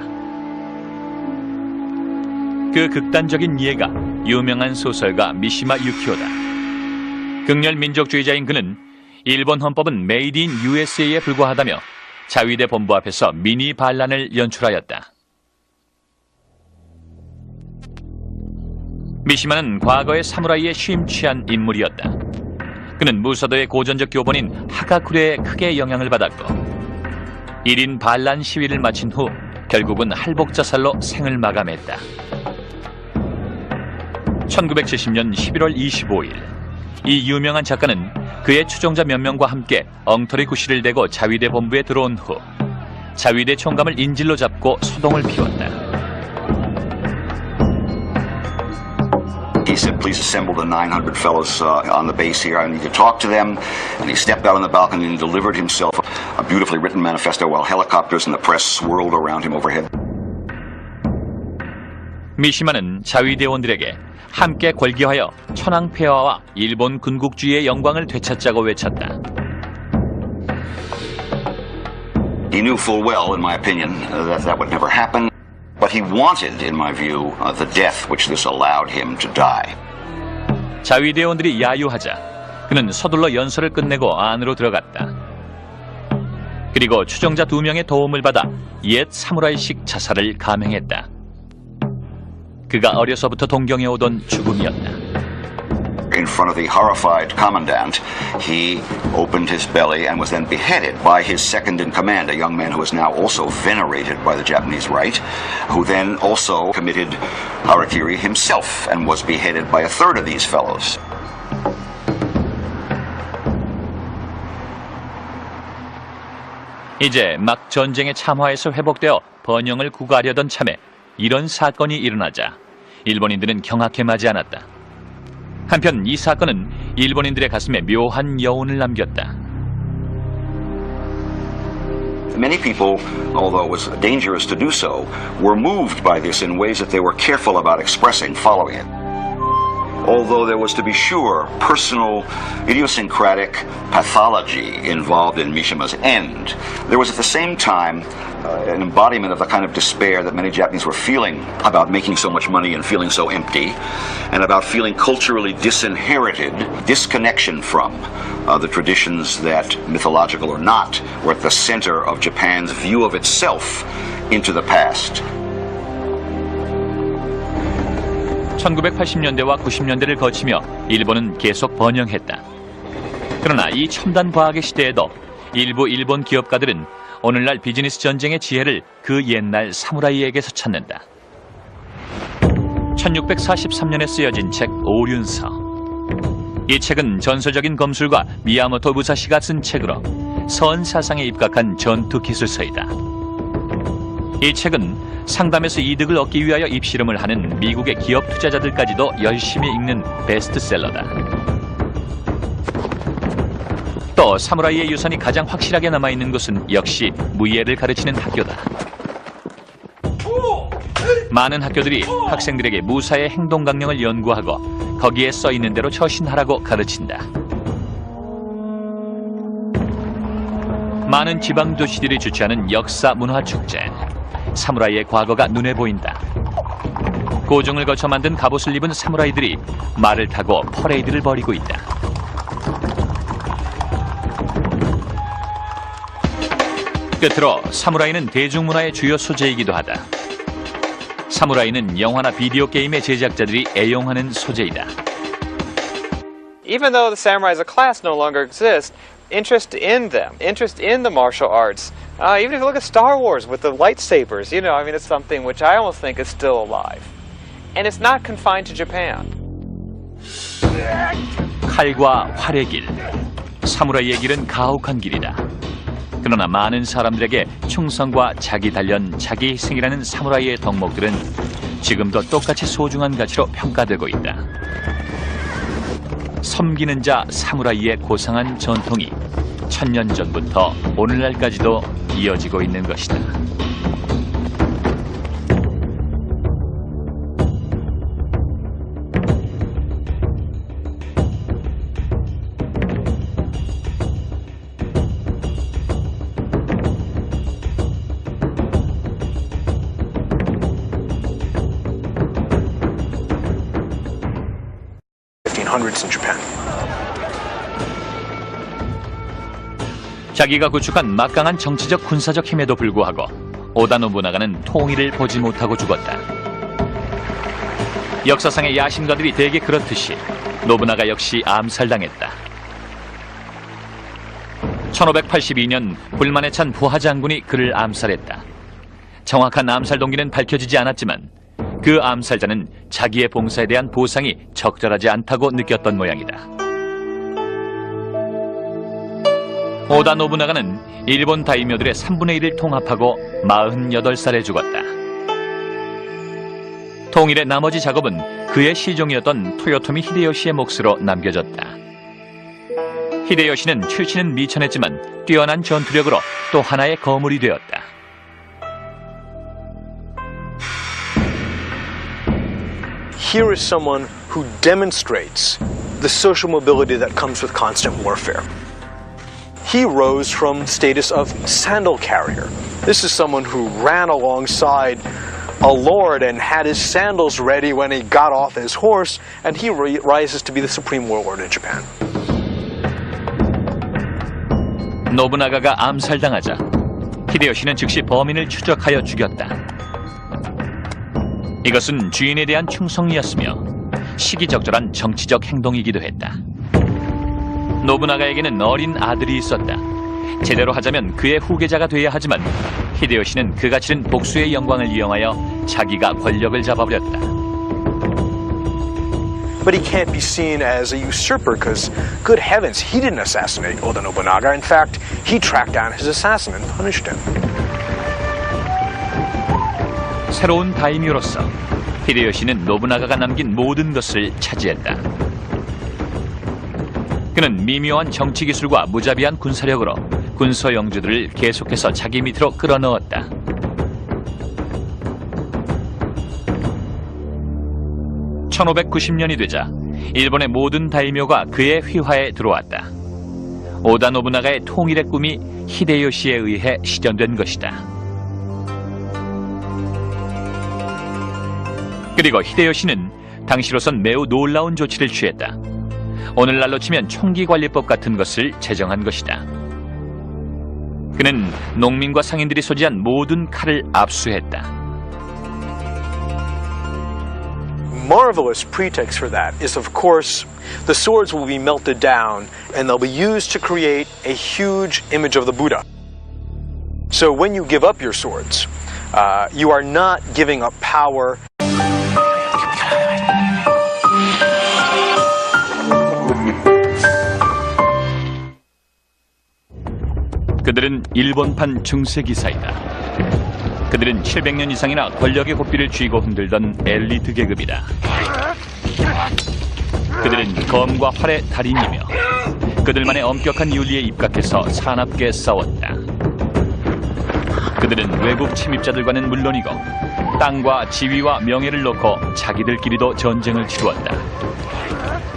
그 극단적인 이해가 유명한 소설가 미시마 유키오다. 극렬 민족주의자인 그는 일본 헌법은 메이드 인 USA에 불과하다며 자위대 본부 앞에서 미니 반란을 연출하였다. 미시마는 과거의 사무라이에 취임취한 인물이었다. 그는 무서도의 고전적 교본인 하가쿠레에 크게 영향을 받았고 1인 반란 시위를 마친 후 결국은 할복자살로 생을 마감했다. 1970년 11월 25일 이 유명한 작가는 그의 추종자 몇 명과 함께 엉터리 구실을 대고 자위대 본부에 들어온 후 자위대 총감을 인질로 잡고 소동을 피웠다. He said, please assemble the 900 fellows on the base here. I need to talk to them. And he stepped out on the balcony and delivered himself a beautifully written manifesto while helicopters and the press swirled around him overhead. 미시마는 자위대원들에게 함께 골기하여 천황폐하와 일본 군국주의의 영광을 되찾자고 외쳤다. He knew full well, in my opinion, that would never happen. But he wanted, in my view, the death which this allowed him to die. 자위대원들이 야유하자 그는 서둘러 연설을 끝내고 안으로 들어갔다. 그리고 추종자 2명의 도움을 받아 옛 사무라이식 자살을 감행했다. 그가 어려서부터 동경해오던 죽음이었다. In front of the horrified commandant, he opened his belly and was then beheaded by his second in command, a young man who is now also venerated by the Japanese right, who then also committed harakiri himself and was beheaded by a third of these fellows. 이제 막 전쟁의 참화에서 회복되어 번영을 구가하려던 참에 이런 사건이 일어나자 일본인들은 경악해 마지 않았다. 한편 이 사건은 일본인들의 가슴에 묘한 여운을 남겼다. Many people, although it was dangerous to do so, were moved by this in ways that they were careful about expressing following it. Although there was, to be sure, personal, idiosyncratic pathology involved in Mishima's end, there was at the same time an embodiment of the kind of despair that many Japanese were feeling about making so much money and feeling so empty, and about feeling culturally disinherited, disconnection from the traditions that, mythological or not, were at the center of Japan's view of itself into the past. 1980년대와 90년대를 거치며 일본은 계속 번영했다. 그러나 이 첨단 과학의 시대에도 일부 일본 기업가들은 오늘날 비즈니스 전쟁의 지혜를 그 옛날 사무라이에게서 찾는다. 1643년에 쓰여진 책 오륜서. 이 책은 전설적인 검술가 미야모토 무사시가 쓴 책으로 선사상에 입각한 전투 기술서이다. 이 책은 상담에서 이득을 얻기 위하여 입실험을 하는 미국의 기업 투자자들까지도 열심히 읽는 베스트셀러다. 또 사무라이의 유산이 가장 확실하게 남아있는 곳은 역시 무예를 가르치는 학교다. 많은 학교들이 학생들에게 무사의 행동 강령을 연구하고 거기에 써있는 대로 처신하라고 가르친다. 많은 지방 도시들이 주최하는 역사 문화 축제. 사무라이의 과거가 눈에 보인다. 고종을 거쳐 만든 갑옷을 입은 사무라이들이 말을 타고 퍼레이드를 벌이고 있다. 끝으로 사무라이는 대중문화의 주요 소재이기도 하다. 사무라이는 영화나 비디오 게임의 제작자들이 애용하는 소재이다. Even though the samurai as a class no longer exists, interest in them, interest in the martial arts, even if you look at Star Wars with the lightsabers, you know, I mean, it's something which I almost think is still alive. And it's not confined to Japan. 칼과 활의 길, 사무라이의 길은 가혹한 길이다. 그러나 많은 사람들에게 충성과 자기 단련, 자기 희생이라는 사무라이의 덕목들은 지금도 똑같이 소중한 가치로 평가되고 있다. 섬기는 자 사무라이의 고상한 전통이 1000년 전부터 오늘날까지도 이어지고 있는 것이다. in Japan. 자기가 구축한 막강한 정치적 군사적 힘에도 불구하고 오다 노부나가는 통일을 보지 못하고 죽었다. 역사상의 야심가들이 대개 그렇듯이 노부나가 역시 암살당했다. 1582년 불만에 찬 부하 장군이 그를 암살했다. 정확한 암살 동기는 밝혀지지 않았지만 그 암살자는 자기의 봉사에 대한 보상이 적절하지 않다고 느꼈던 모양이다. 오다 노부나가는 일본 다이묘들의 3분의 1을 통합하고 48살에 죽었다. 통일의 나머지 작업은 그의 시종이었던 토요토미 히데요시의 몫으로 남겨졌다. 히데요시는 출신은 미천했지만 뛰어난 전투력으로 또 하나의 거물이 되었다. Here is someone who demonstrates the social mobility that comes with constant warfare. He rose from status of sandal carrier. This is someone who ran alongside a lord and had his sandals ready when he got off his horse, and he rises to be the supreme warlord in Japan. 노부나가가 암살당하자 히데요시는 즉시 범인을 추적하여 죽였다. 이것은 주인에 대한 충성이었으며 시기적절한 정치적 행동이기도 했다. 노부나가에게는 어린 아들이 있었다. 제대로 하자면 그의 후계자가 돼야 하지만 히데요시는 그가 치른 복수의 영광을 이용하여 자기가 권력을 잡아버렸다. but he can't be seen as a usurper because, good heavens, he didn't assassinate Oda Nobunaga. In fact, he tracked down his assassin and punished him. 새로운 다이묘로서 히데요시는 노부나가가 남긴 모든 것을 차지했다. 그는 미묘한 정치 기술과 무자비한 군사력으로 군소 영주들을 계속해서 자기 밑으로 끌어넣었다. (1590년이) 되자 일본의 모든 다이묘가 그의 휘하에 들어왔다. 오다 노부나가의 통일의 꿈이 히데요시에 의해 실현된 것이다. 그리고 히데요시는 당시로선 매우 놀라운 조치를 취했다. 오늘날로 치면 총기관리법 같은 것을 제정한 것이다. 그는 농민과 상인들이 소지한 모든 칼을 압수했다. Marvelous pretext for that is, of course, the swords will be melted down and they'll be used to create a huge image of the Buddha. So when you give up your swords, you are not giving up power. 그들은 일본판 중세기사이다. 그들은 700년 이상이나 권력의 고삐를 쥐고 흔들던 엘리트 계급이다. 그들은 검과 활의 달인이며 그들만의 엄격한 윤리에 입각해서 사납게 싸웠다. 그들은 외국 침입자들과는 물론이고 땅과 지위와 명예를 놓고 자기들끼리도 전쟁을 치루었다.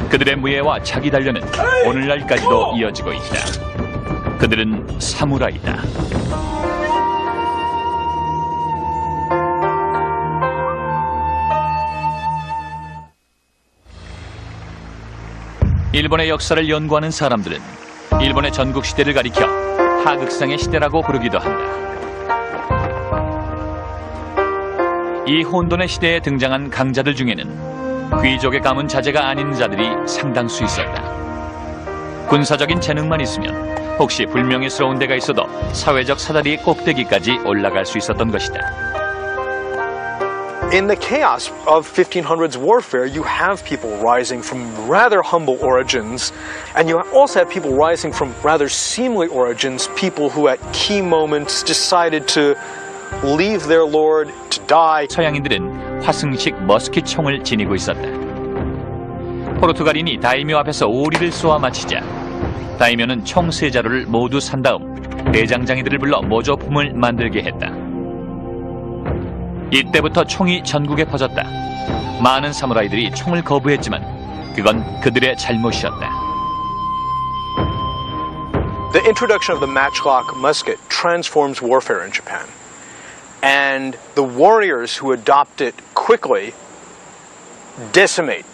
그들의 무예와 자기 단련은 오늘날까지도 이어지고 있다. 그들은 사무라이다. 일본의 역사를 연구하는 사람들은 일본의 전국시대를 가리켜 하극상의 시대라고 부르기도 한다. 이 혼돈의 시대에 등장한 강자들 중에는 귀족의 가문 자제가 아닌 자들이 상당수 있었다. 군사적인 재능만 있으면 혹시 불명예스러운 데가 있어도 사회적 사다리의 꼭대기까지 올라갈 수 있었던 것이다. In the chaos of 1500s warfare, you have people rising from rather humble origins, and you also have people rising from rather seemly origins, people who at key moments decided to leave their lord to die. 서양인들은 화승식 머스킷 총을 지니고 있었다. 포르투갈인이 다이묘 앞에서 오리를 쏘아 마치자 다이묘는 총 세 자루를 모두 산 다음 대장장이들을 불러 모조품을 만들게 했다. 이때부터 총이 전국에 퍼졌다. 많은 사무라이들이 총을 거부했지만 그건 그들의 잘못이었다. The introduction of the matchlock musket transforms warfare in Japan. And the warriors who adopt it quickly decimate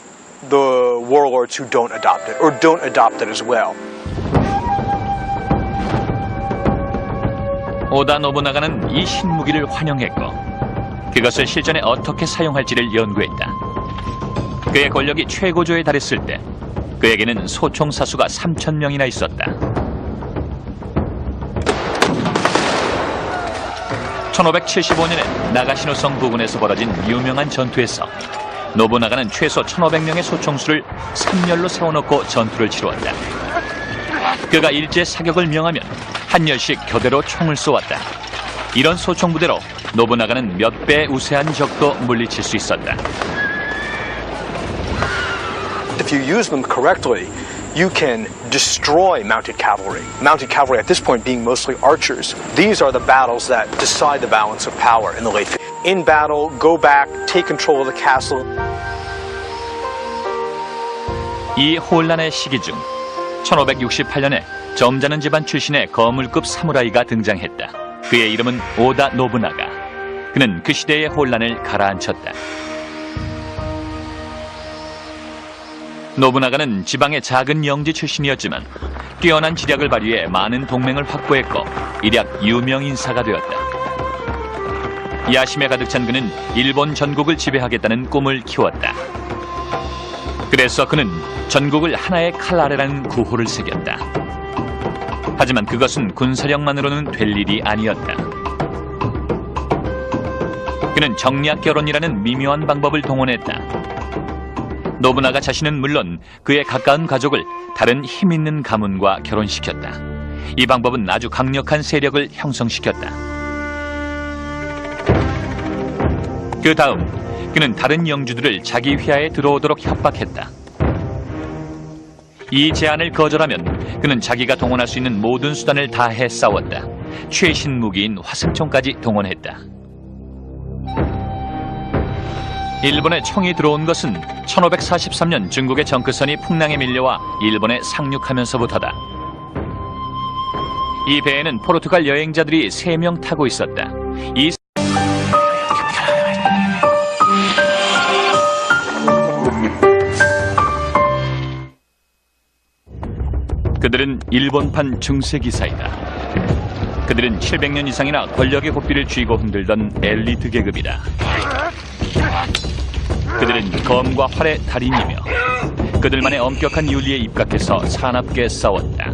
the warlords who don't adopt it, or don't adopt it as well. 오다 노부나가는 이 신무기를 환영했고 그것을 실전에 어떻게 사용할지를 연구했다. 그의 권력이 최고조에 달했을 때 그에게는 소총 사수가 3,000명이나 있었다. 1575년에 나가시노성 부근에서 벌어진 유명한 전투에서 노부나가는 최소 1,500명의 소총수를 3열로 세워놓고 전투를 치루었다. 그가 일제 사격을 명하면 한 열씩 교대로 총을 쏘았다. 이런 소총 부대로 노부나가는 몇 배 우세한 적도 물리칠 수 있었다. If you use them correctly, you can destroy mounted cavalry. Mounted cavalry at this point being mostly archers. These are the battles that decide the balance of power in the late 50s. In battle, go back, take control of the castle. 이 혼란의 시기 중 1568년에 점잖은 집안 출신의 거물급 사무라이가 등장했다. 그의 이름은 오다 노부나가. 그는 그 시대의 혼란을 가라앉혔다. 노부나가는 지방의 작은 영지 출신이었지만 뛰어난 지략을 발휘해 많은 동맹을 확보했고 일약 유명 인사가 되었다. 야심에 가득 찬 그는 일본 전국을 지배하겠다는 꿈을 키웠다. 그래서 그는 전국을 하나의 칼 아래라는 구호를 새겼다. 하지만 그것은 군사력만으로는 될 일이 아니었다. 그는 정략 결혼이라는 미묘한 방법을 동원했다. 노부나가 자신은 물론 그의 가까운 가족을 다른 힘있는 가문과 결혼시켰다. 이 방법은 아주 강력한 세력을 형성시켰다. 그 다음 그는 다른 영주들을 자기 휘하에 들어오도록 협박했다. 이 제안을 거절하면 그는 자기가 동원할 수 있는 모든 수단을 다해 싸웠다. 최신 무기인 화승총까지 동원했다. 일본에 총이 들어온 것은 1543년 중국의 정크선이 풍랑에 밀려와 일본에 상륙하면서부터다. 이 배에는 포르투갈 여행자들이 3명 타고 있었다. 그들은 일본판 중세기사이다. 그들은 700년 이상이나 권력의 고삐를 쥐고 흔들던 엘리트 계급이다. 그들은 검과 활의 달인이며 그들만의 엄격한 윤리에 입각해서 사납게 싸웠다.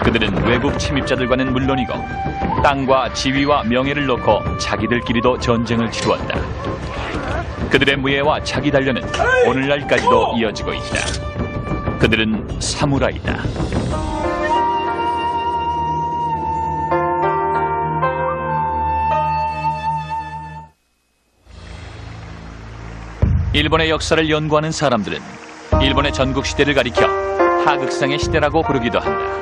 그들은 외국 침입자들과는 물론이고 땅과 지위와 명예를 놓고 자기들끼리도 전쟁을 치루었다. 그들의 무예와 자기 단련은 오늘날까지도 이어지고 있다. 그들은 사무라이다. 일본의 역사를 연구하는 사람들은 일본의 전국시대를 가리켜 하극상의 시대라고 부르기도 한다.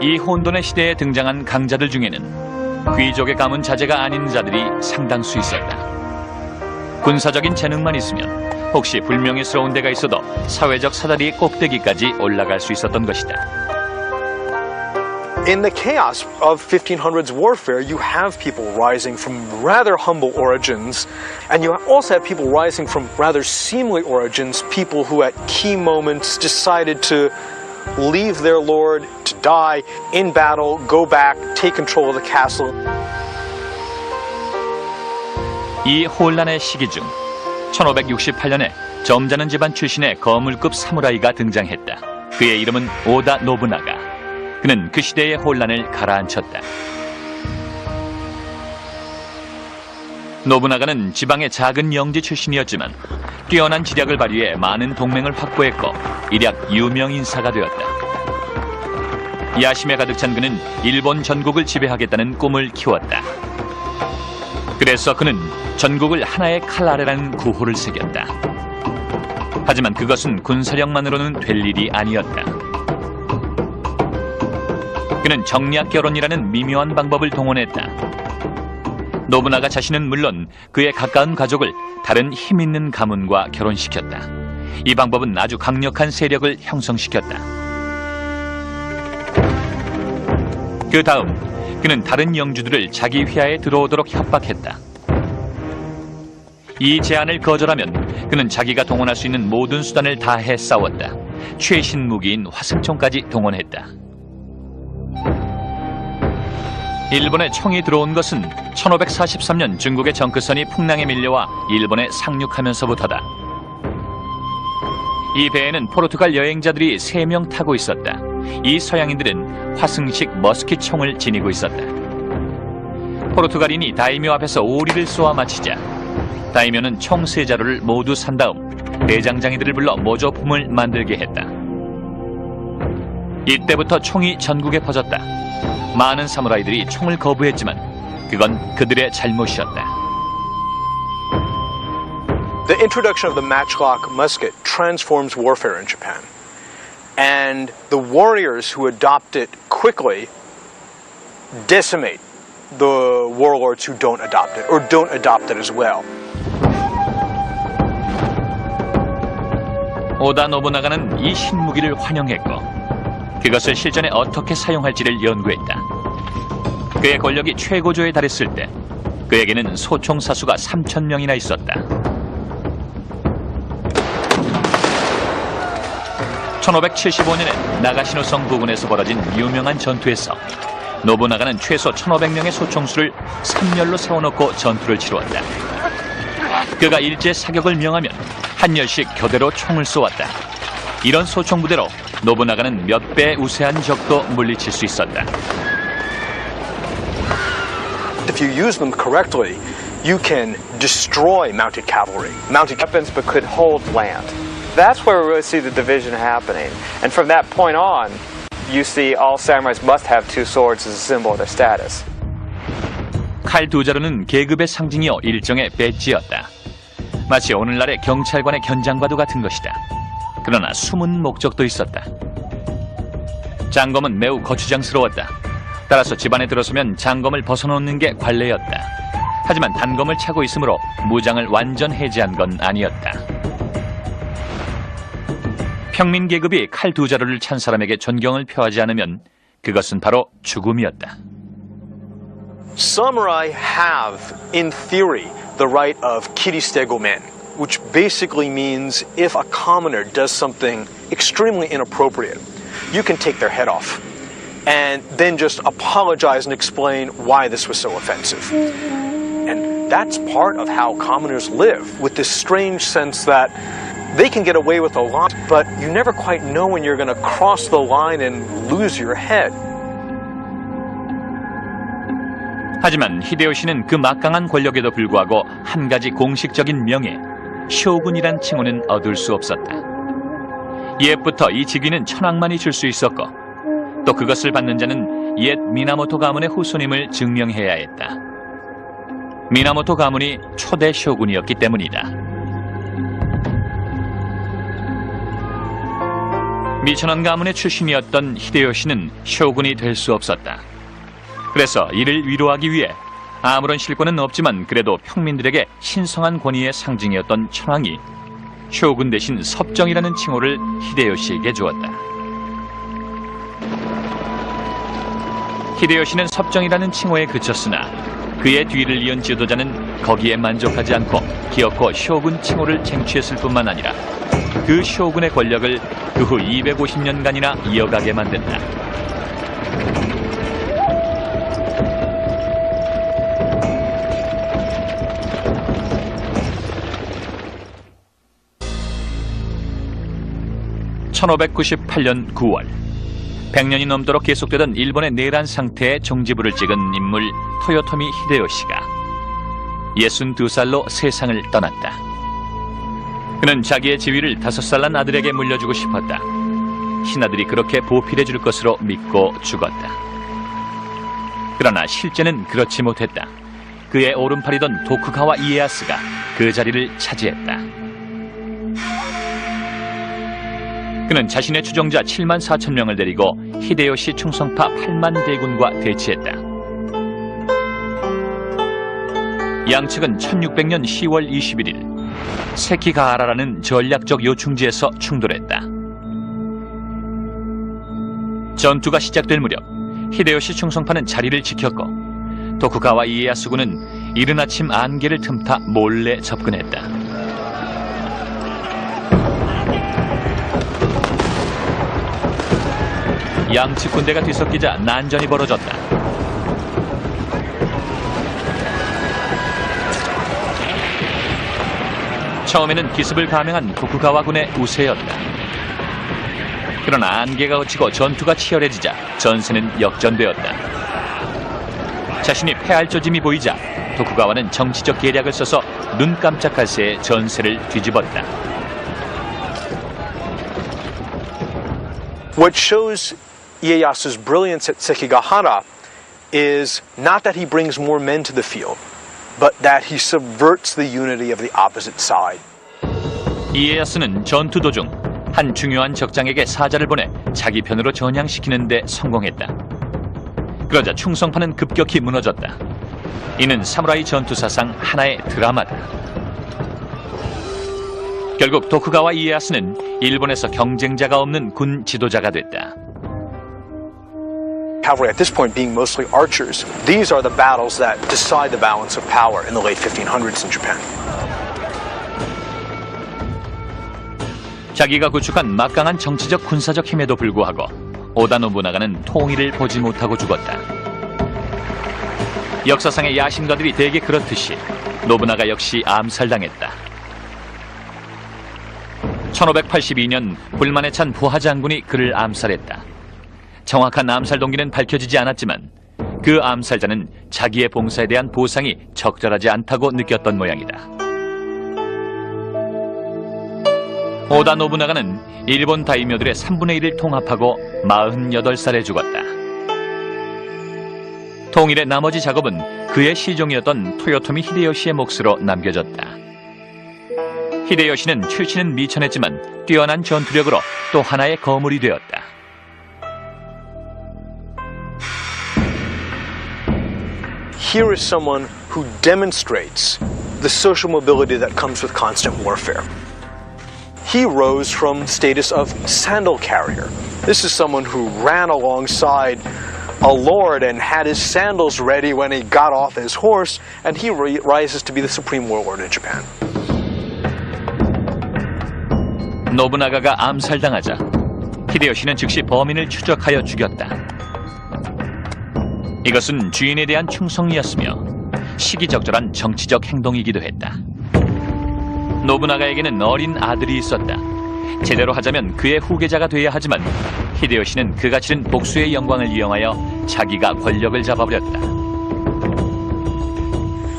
이 혼돈의 시대에 등장한 강자들 중에는 귀족의 가문 자제가 아닌 자들이 상당수 있었다. 군사적인 재능만 있으면 혹시 불명예스러운 데가 있어도 사회적 사다리의 꼭대기까지 올라갈 수 있었던 것이다. In the chaos of 1500s warfare, you have people rising from rather humble origins, and you also have people rising from rather seemly origins, people who at key moments decided to leave their lord, to die in battle, go back, take control of the castle. 이 혼란의 시기 중 1568년에 점잖은 집안 출신의 거물급 사무라이가 등장했다. 그의 이름은 오다 노부나가. 그는 그 시대의 혼란을 가라앉혔다. 노부나가는 지방의 작은 영지 출신이었지만 뛰어난 지략을 발휘해 많은 동맹을 확보했고 일약 유명 인사가 되었다. 야심에 가득 찬 그는 일본 전국을 지배하겠다는 꿈을 키웠다. 그래서 그는 전국을 하나의 칼 아래라는 구호를 새겼다. 하지만 그것은 군사력만으로는 될 일이 아니었다. 그는 정략 결혼이라는 미묘한 방법을 동원했다. 노부나가 자신은 물론 그의 가까운 가족을 다른 힘있는 가문과 결혼시켰다. 이 방법은 아주 강력한 세력을 형성시켰다. 그 다음 그는 다른 영주들을 자기 휘하에 들어오도록 협박했다. 이 제안을 거절하면 그는 자기가 동원할 수 있는 모든 수단을 다해 싸웠다. 최신 무기인 화승총까지 동원했다. 일본에 총이 들어온 것은 1543년 중국의 정크선이 풍랑에 밀려와 일본에 상륙하면서부터다. 이 배에는 포르투갈 여행자들이 3명 타고 있었다. 이 서양인들은 화승식 머스킷 총을 지니고 있었다. 포르투갈인이 다이묘 앞에서 오리를 쏘아 마치자 다이묘는 총 3자루를 모두 산 다음 대장장이들을 불러 모조품을 만들게 했다. 이때부터 총이 전국에 퍼졌다. 많은 사무라이들이 총을 거부했지만 그건 그들의 잘못이었다. The introduction of the matchlock musket transforms warfare in Japan. And the warriors who adopt it quickly decimate the warlords who don't adopt it, or don't adopt it as well. 오다 노부나가는 이 신무기를 환영했고 그것을 실전에 어떻게 사용할지를 연구했다. 그의 권력이 최고조에 달했을 때 그에게는 소총 사수가 3,000명이나 있었다. 1575년에 나가시노성 부근에서 벌어진 유명한 전투에서 노부나가는 최소 1,500명의 소총수를 3열로 세워놓고 전투를 치루었다. 그가 일제 사격을 명하면 한 열씩 교대로 총을 쏘았다. 이런 소총 부대로 노부나가는 몇 배 우세한 적도 물리칠 수 있었다. If you use them correctly, you can destroy mounted cavalry. Mounted weapons but could hold land. That's where we really see the division happening. And from that point on, you see all samurais must have two swords as a symbol of their status. 칼 두 자루는 계급의 상징이요 일종의 배지였다. 마치 오늘날의 경찰관의 견장과도 같은 것이다. 그러나 숨은 목적도 있었다. 장검은 매우 거추장스러웠다. 따라서 집안에 들어서면 장검을 벗어놓는 게 관례였다. 하지만 단검을 차고 있으므로 무장을 완전 해제한 건 아니었다. 평민 계급이 칼 두 자루를 찬 사람에게 존경을 표하지 않으면 그것은 바로 죽음이었다. Samurai have, in theory, the right of kiristego-men, which basically means if a commoner does something extremely inappropriate, you can take their head off and then just apologize and explain why this was so offensive. And that's part of how commoners live, with this strange sense that they can get away with a lot, but you never quite know when you're going to cross the line and lose your head. 하지만 히데요시는 그 막강한 권력에도 불구하고 한 가지 공식적인 명예, 쇼군이란 칭호는 얻을 수 없었다. 옛부터 이 직위는 천황만이 줄 수 있었고 또 그것을 받는 자는 옛 미나모토 가문의 후손임을 증명해야 했다. 미나모토 가문이 초대 쇼군이었기 때문이다. 미천원 가문의 출신이었던 히데요시는 쇼군이 될 수 없었다. 그래서 이를 위로하기 위해 아무런 실권은 없지만 그래도 평민들에게 신성한 권위의 상징이었던 천황이 쇼군 대신 섭정이라는 칭호를 히데요시에게 주었다. 히데요시는 섭정이라는 칭호에 그쳤으나 그의 뒤를 이은 지도자는 거기에 만족하지 않고 기어코 쇼군 칭호를 쟁취했을 뿐만 아니라 그 쇼군의 권력을 그 후 250년간이나 이어가게 만든다. (1598년 9월) 100년이 넘도록 계속되던 일본의 내란 상태에 종지부를 찍은 인물 토요토미 히데요시가 62살로 세상을 떠났다. 그는 자기의 지위를 5살 난 아들에게 물려주고 싶었다. 신하들이 그렇게 보필해 줄 것으로 믿고 죽었다. 그러나 실제는 그렇지 못했다. 그의 오른팔이던 도쿠가와 이에야스가 그 자리를 차지했다. 그는 자신의 추종자 7만 4천 명을 데리고 히데요시 충성파 8만 대군과 대치했다. 양측은 1600년 10월 21일 세키가하라라는 전략적 요충지에서 충돌했다. 전투가 시작될 무렵 히데요시 충성파는 자리를 지켰고 도쿠가와 이에야스군은 이른 아침 안개를 틈타 몰래 접근했다. 양측 군대가 뒤섞이자 난전이 벌어졌다. 처음에는 기습을 감행한 도쿠가와군의 우세였다. 그러나 안개가 걷히고 전투가 치열해지자 전세는 역전되었다. 자신이 패할 조짐이 보이자 도쿠가와는 정치적 계략을 써서 눈 깜짝할 새에 전세를 뒤집었다. What shows Ieyasu's brilliance at Sekigahara is not that he brings more men to the field, but that he subverts the unity of the opposite side. 이에야스는 전투 도중 한 중요한 적장에게 사자를 보내 자기 편으로 전향시키는 데 성공했다. 그러자 충성파는 급격히 무너졌다. 이는 사무라이 전투사상 하나의 드라마다. 결국 도쿠가와 이에야스는 일본에서 경쟁자가 없는 군 지도자가 됐다. Cavalry at this point being mostly archers, these are the battles that decide the balance of power in the late 1500s in Japan. 자기가 구축한 막강한 정치적 군사적 힘에도 불구하고 오다 노부나가는 통일을 보지 못하고 죽었다. 역사상의 야심가들이 대개 그렇듯이 노부나가 역시 암살당했다. 1582년 불만에 찬 부하 장군이 그를 암살했다. 정확한 암살 동기는 밝혀지지 않았지만 그 암살자는 자기의 봉사에 대한 보상이 적절하지 않다고 느꼈던 모양이다. 오다 노부나가는 일본 다이묘들의 3분의 1을 통합하고 48살에 죽었다. 통일의 나머지 작업은 그의 시종이었던 토요토미 히데요시의 몫으로 남겨졌다. 히데요시는 출신은 미천했지만 뛰어난 전투력으로 또 하나의 거물이 되었다. Here is someone who demonstrates the social mobility that comes with constant warfare. He rose from status of sandal carrier. This is someone who ran alongside a lord and had his sandals ready when he got off his horse, and he rises to be the supreme warlord in Japan. 노부나가가 암살당하자 히데요시는 즉시 범인을 추적하여 죽였다. 이것은 주인에 대한 충성이었으며 시기적절한 정치적 행동이기도 했다. 노부나가에게는 어린 아들이 있었다. 제대로 하자면 그의 후계자가 돼야 하지만 히데요시는 그가 치른 복수의 영광을 이용하여 자기가 권력을 잡아버렸다.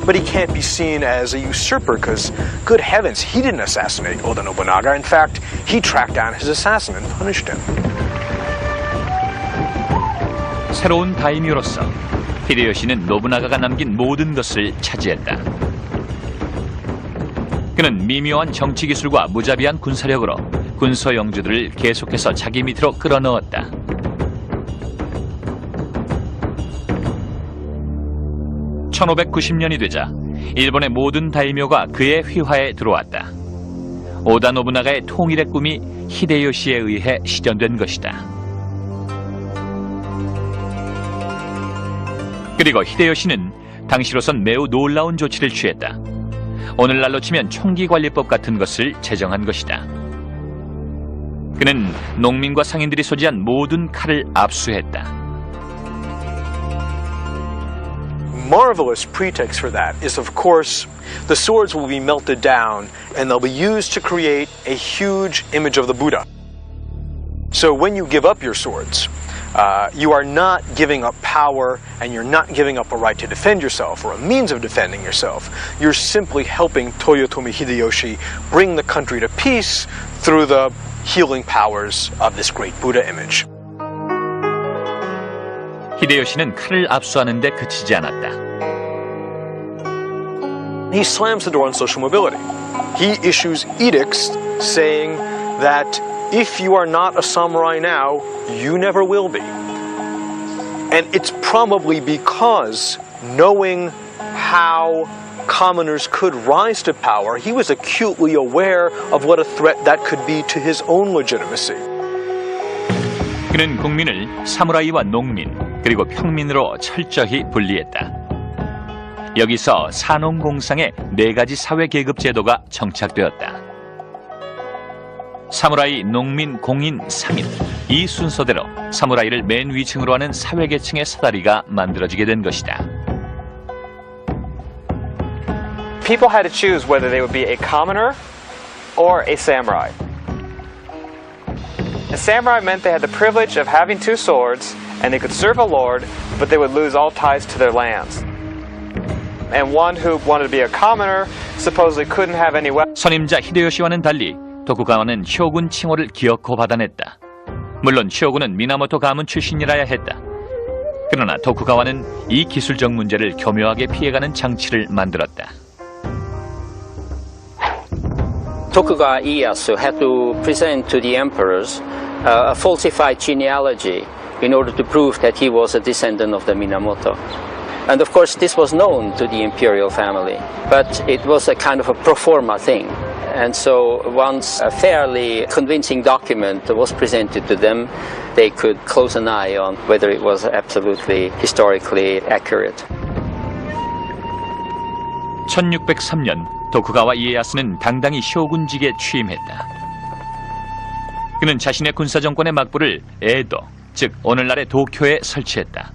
But he can't be seen as a usurper because, good heavens, he didn't assassinate Oda Nobunaga. In fact, he tracked down his assassin and punished him. 새로운 다이묘로서 히데요시는 노부나가가 남긴 모든 것을 차지했다. 그는 미묘한 정치 기술과 무자비한 군사력으로 군소 영주들을 계속해서 자기 밑으로 끌어넣었다. (1590년이) 되자 일본의 모든 다이묘가 그의 휘하에 들어왔다. 오다 노부나가의 통일의 꿈이 히데요시에 의해 실현된 것이다. 그리고 히데요시는 당시로선 매우 놀라운 조치를 취했다. 오늘날로 치면 총기관리법 같은 것을 제정한 것이다. 그는 농민과 상인들이 소지한 모든 칼을 압수했다. Marvelous pretext for that is, of course, the swords will be melted down and they'll be used to create a huge image of the Buddha. So when you give up your swords, you are not giving up power and you're not giving up a right to defend yourself or a means of defending yourself. You're simply helping Toyotomi Hideyoshi bring the country to peace through the healing powers of this great Buddha image. 히데요시는 칼을 압수하는 데 그치지 않았다. He slams the door on social mobility. He issues edicts saying that if you are not a samurai now, you never will be. And it's probably because knowing how commoners could rise to power, he was acutely aware of what a threat that could be to his own legitimacy. 그는 국민을 사무라이와 농민 그리고 평민으로 철저히 분리했다. 여기서 산농공상의 4가지 사회 계급 제도가 정착되었다. 사무라이, 농민, 공인, 상인 이 순서대로 사무라이를 맨 위층으로 하는 사회계층의 사다리가 만들어지게 된 것이다. People had to choose whether they would be a commoner or a samurai. A samurai meant they had the privilege of having 2 swords and they could serve a lord, but they would lose all ties to their lands. And one who wanted to be a commoner supposedly couldn't have any weapons. 선임자 히데요시와는 달리 도쿠가와는 쇼군 칭호를 기어코 받아냈다. 물론 쇼군은 미나모토 가문 출신이라야 했다. 그러나 도쿠가와는 이 기술적 문제를 교묘하게 피해가는 장치를 만들었다. Tokugawa Ieyasu had to present to the emperors a falsified genealogy in order to prove that he was a descendant of the Minamoto. And of course this was known to the imperial family, but it was a kind of a pro forma thing. And so once a fairly convincing document was presented to them, they could close an eye on whether it was absolutely historically accurate. 1603년 도쿠가와 이에야스는 당당히 쇼군직에 취임했다. 그는 자신의 군사정권의 막부를 에도, 즉 오늘날의 도쿄에 설치했다.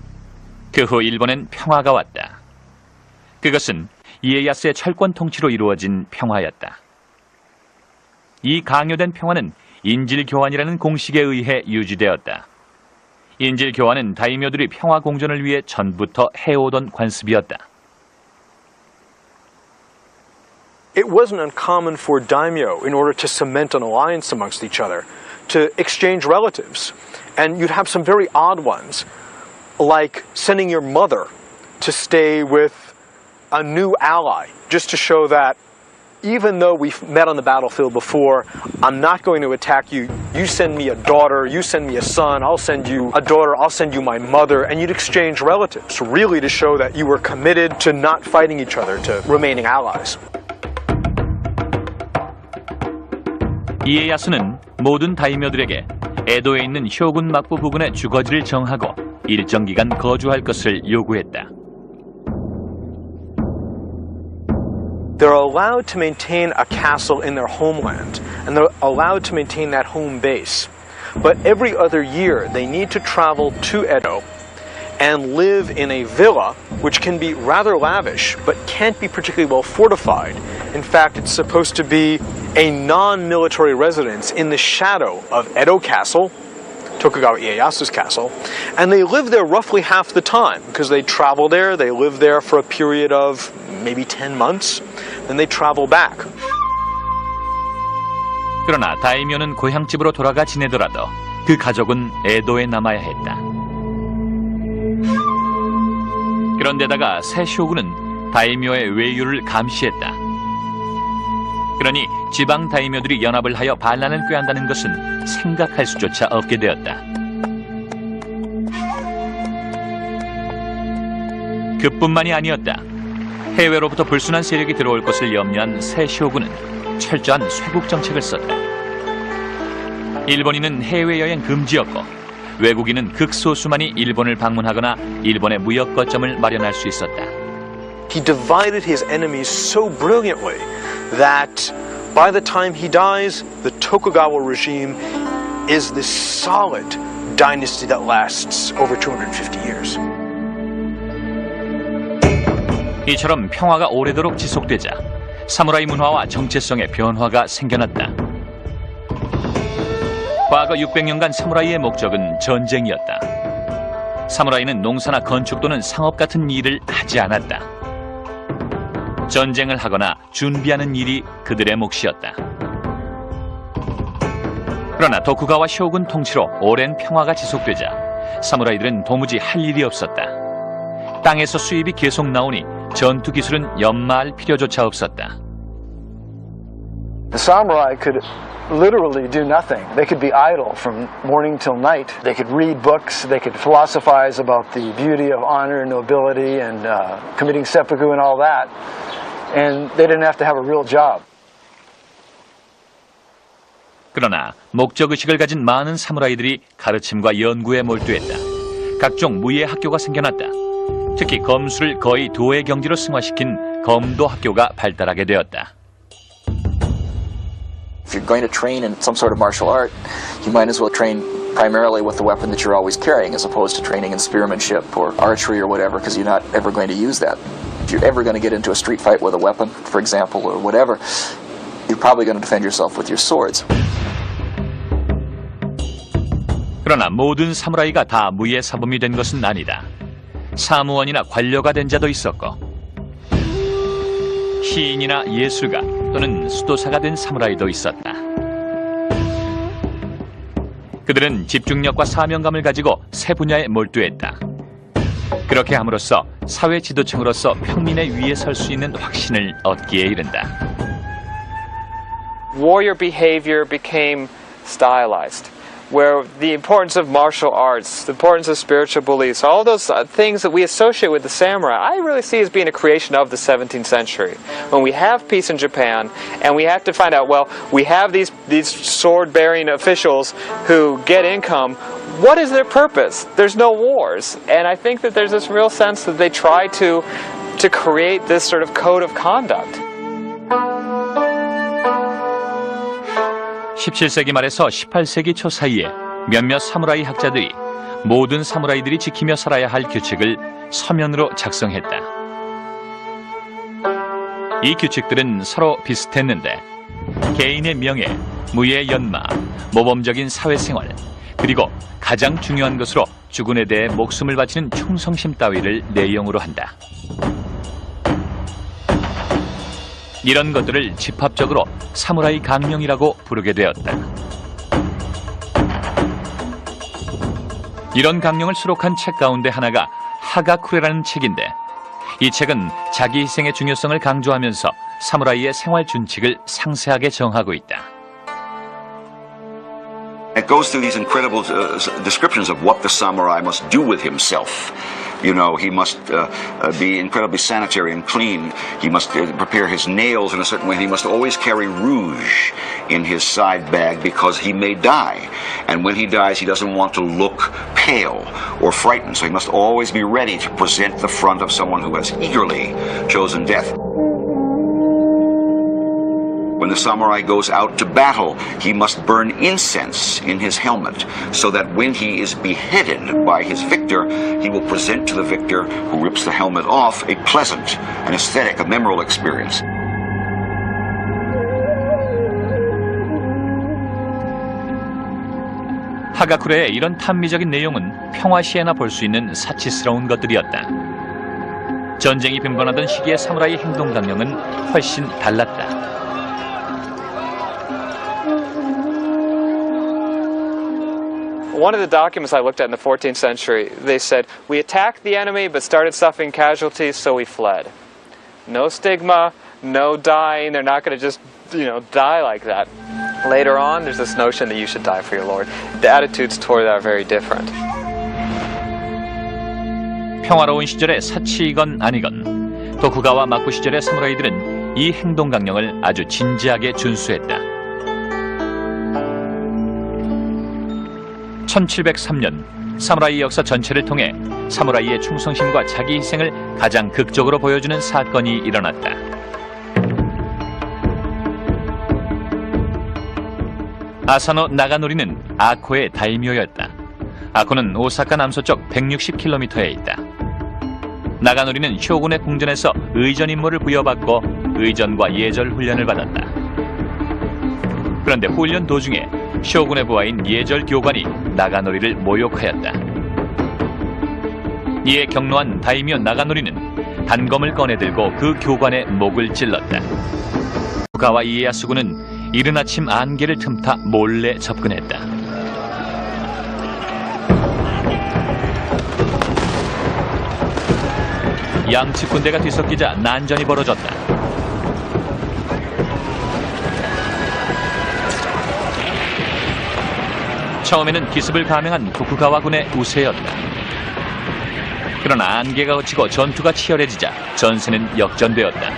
그 후 일본엔 평화가 왔다. 그것은 이에야스의 철권 통치로 이루어진 평화였다. 이 강요된 평화는 인질교환이라는 공식에 의해 유지되었다. 인질 교환은 다이묘들이 평화 공존을 위해 전부터 해오던 관습이었다. It wasn't uncommon for daimyo, in order to cement an alliance amongst each other, to exchange relatives. And you'd have some very odd ones, like sending your mother to stay with a new ally, just to show that even though we've met on the battlefield before, I'm not going to attack you. You send me a daughter, you send me a son, I'll send you a daughter, I'll send you my mother, and you'd exchange relatives, really to show that you were committed to not fighting each other, to remaining allies. 이에야스는 모든 다이묘들에게 에도에 있는 쇼군 막부 부근의 주거지를 정하고 일정 기간 거주할 것을 요구했다. They're allowed to maintain a castle in their homeland, and they're allowed to maintain that home base. But every other year, they need to travel to Edo and live in a villa, which can be rather lavish, but can't be particularly well fortified. In fact, it's supposed to be a non-military residence in the shadow of Edo Castle, Tokugawa Ieyasu's castle, and they live there roughly half the time, because they travel there, they live there for a period of maybe 10 months, then they travel back. 그러나 다이묘는 고향집으로 돌아가 지내더라도 그 가족은 에도에 남아야 했다. 그런데다가 새 쇼군은 다이묘의 외유를 감시했다. 그러니 지방 다이묘들이 연합을 하여 반란을 꾀한다는 것은 생각할 수조차 없게 되었다. 그뿐만이 아니었다. 해외로부터 불순한 세력이 들어올 것을 염려한 새 쇼군은 철저한 쇄국 정책을 썼다. 일본인은 해외여행 금지였고 외국인은 극소수만이 일본을 방문하거나 일본의 무역 거점을 마련할 수 있었다. He divided his enemies so brilliantly that by the time he dies, the Tokugawa regime is this solid dynasty that lasts over 250 years. 이처럼 평화가 오래도록 지속되자 사무라이 문화와 정체성의 변화가 생겨났다. 과거 600년간 사무라이의 목적은 전쟁이었다. 사무라이는 농사나 건축 또는 상업 같은 일을 하지 않았다. 전쟁을 하거나 준비하는 일이 그들의 몫이었다. 그러나 도쿠가와 쇼군 통치로 오랜 평화가 지속되자 사무라이들은 도무지 할 일이 없었다. 땅에서 수입이 계속 나오니 전투 기술은 연마할 필요조차 없었다. The samurai could literally do nothing. They could be idle from morning till night. They could read books. They could philosophize about the beauty of honor and nobility and committing seppuku and all that. And they didn't have to have a real job. 그러나 목적의식을 가진 많은 사무라이들이 가르침과 연구에 몰두했다. 각종 무예 학교가 생겨났다. 특히 검수를 거의 도의 경지로 승화시킨 검도 학교가 발달하게 되었다. If you're going to train in some sort of martial art, you might as well train primarily with the weapon that you're always carrying as opposed to training in spearmanship or archery or whatever, because you're not ever going to use that. If you're ever going to get into a street fight with a weapon, for example, or whatever, you're probably going to defend yourself with your swords. 그러나 모든 사무라이가 다 무예 사범이 된 것은 아니다. 사무원이나 관료가 된 자도 있었고 시인이나 예술가 또는 수도사가 된 사무라이도 있었다. 그들은 집중력과 사명감을 가지고 새 분야에 몰두했다. 그렇게 함으로써 사회 지도층으로서 평민의 위에 설 수 있는 확신을 얻기에 이른다. Warrior behavior became stylized, where the importance of martial arts, the importance of spiritual beliefs, all those things that we associate with the samurai, I really see as being a creation of the 17th century. When we have peace in Japan, and we have to find out, well, we have these sword-bearing officials who get income. What is their purpose? There's no wars. And I think that there's this real sense that they try to create this sort of code of conduct. 17세기 말에서 18세기 초 사이에 몇몇 사무라이 학자들이 모든 사무라이들이 지키며 살아야 할 규칙을 서면으로 작성했다. 이 규칙들은 서로 비슷했는데 개인의 명예, 무예 연마, 모범적인 사회생활, 그리고 가장 중요한 것으로 주군에 대해 목숨을 바치는 충성심 따위를 내용으로 한다. 이런 것들을 집합적으로 사무라이 강령이라고 부르게 되었다. 이런 강령을 수록한 책 가운데 하나가 하가쿠레라는 책인데, 이 책은 자기 희생의 중요성을 강조하면서 사무라이의 생활 준칙을 상세하게 정하고 있다. It goes through these incredible descriptions of what the samurai must do with himself. You know, he must be incredibly sanitary and clean. He must prepare his nails in a certain way. He must always carry rouge in his side bag because he may die. And when he dies, he doesn't want to look pale or frightened. So he must always be ready to present the front of someone who has eagerly chosen death. When the samurai goes out to battle, he must burn incense in his helmet so that when he is beheaded by his victor, he will present to the victor who rips the helmet off a pleasant, an aesthetic, a memorable experience. 하가쿠레의 이런 탐미적인 내용은 평화시에나 볼 수 있는 사치스러운 것들이었다. 전쟁이 빈번하던 시기의 사무라이 행동 강령은 훨씬 달랐다. One of the documents I looked at in the 14th century, they said, we attacked the enemy but started suffering casualties, so we fled. No stigma, no dying. They're not going to just, die like that. Later on, there's this notion that you should die for your Lord. The attitudes toward that are very different. 평화로운 시절의 사치이건 아니건 도쿠가와 마쿠 시절의 사무라이들은 이 행동 강령을 아주 진지하게 준수했다. 1703년 사무라이 역사 전체를 통해 사무라이의 충성심과 자기 희생을 가장 극적으로 보여주는 사건이 일어났다. 아사노 나가노리는 아코의 다이묘였다. 아코는 오사카 남서쪽 160km에 있다. 나가노리는 쇼군의 궁전에서 의전 임무를 부여받고 의전과 예절 훈련을 받았다. 그런데 훈련 도중에 쇼군의 부하인 예절 교관이 나가노리를 모욕하였다. 이에 격노한 다이묘 나가노리는 단검을 꺼내들고 그 교관의 목을 찔렀다. 도쿠가와 이에야스군은 이른 아침 안개를 틈타 몰래 접근했다. 양측 군대가 뒤섞이자 난전이 벌어졌다. 처음에는 기습을 감행한 도쿠가와군의 우세였다. 그러나 안개가 걷히고 전투가 치열해지자 전세는 역전되었다.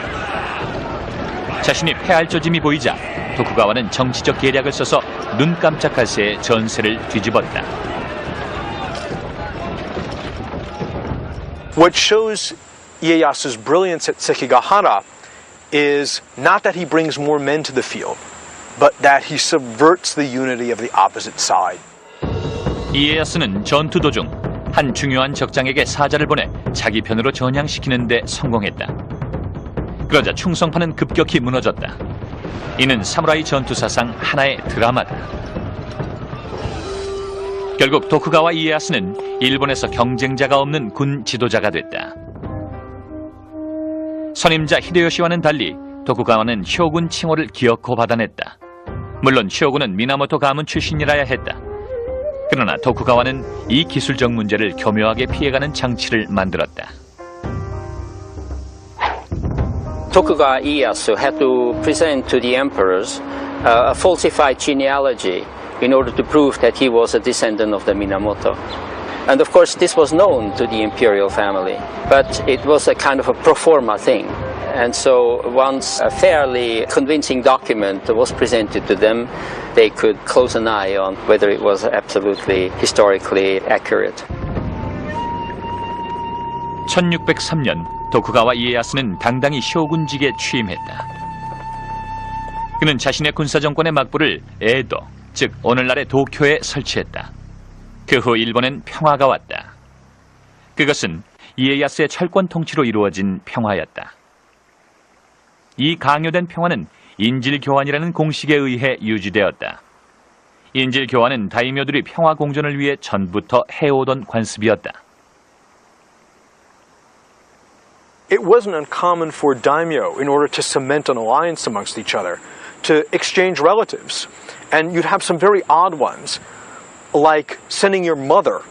자신이 패할 조짐이 보이자 도쿠가와는 정치적 계략을 써서 눈 깜짝할 새에 전세를 뒤집었다. What shows Ieyasu's brilliance at Sekigahara is not that he brings more men to the field, but that he subverts the unity of the opposite side. 이에야스는 전투 도중 한 중요한 적장에게 사자를 보내 자기 편으로 전향시키는 데 성공했다. 그러자 충성파는 급격히 무너졌다. 이는 사무라이 전투 사상 하나의 드라마다. 결국 도쿠가와 이에야스는 일본에서 경쟁자가 없는 군 지도자가 됐다. 선임자 히데요시와는 달리 도쿠가와는 쇼군 칭호를 기어코 받아냈다. 물론 쇼군은 미나모토 가문 출신이라야 했다. 그러나 도쿠가와는 이 기술적 문제를 교묘하게 피해가는 장치를 만들었다. Tokugawa Ieyasu had to present to the emperors a falsified genealogy in order to prove that he was a descendant of the Minamoto. And of course this was known to the imperial family, but it was a kind of a pro forma thing. And so once a fairly convincing document was presented to them, they could close an eye on whether it was absolutely historically accurate. 1603년 도쿠가와 이에야스는 당당히 쇼군직에 취임했다. 그는 자신의 군사정권의 막부를 에도, 즉 오늘날의 도쿄에 설치했다. 그 후 일본엔 평화가 왔다. 그것은 이에야스의 철권 통치로 이루어진 평화였다. 이 강요된 평화는 인질교환이라는 공식에 의해 유지되었다. 인질 교환은 다이묘들이 평화 공존을 위해 전부터 해오던 관습이었다. It wasn't uncommon for daimyo, in order to cement an alliance amongst each other, to exchange relatives. And you'd have some very odd ones, like sending your mother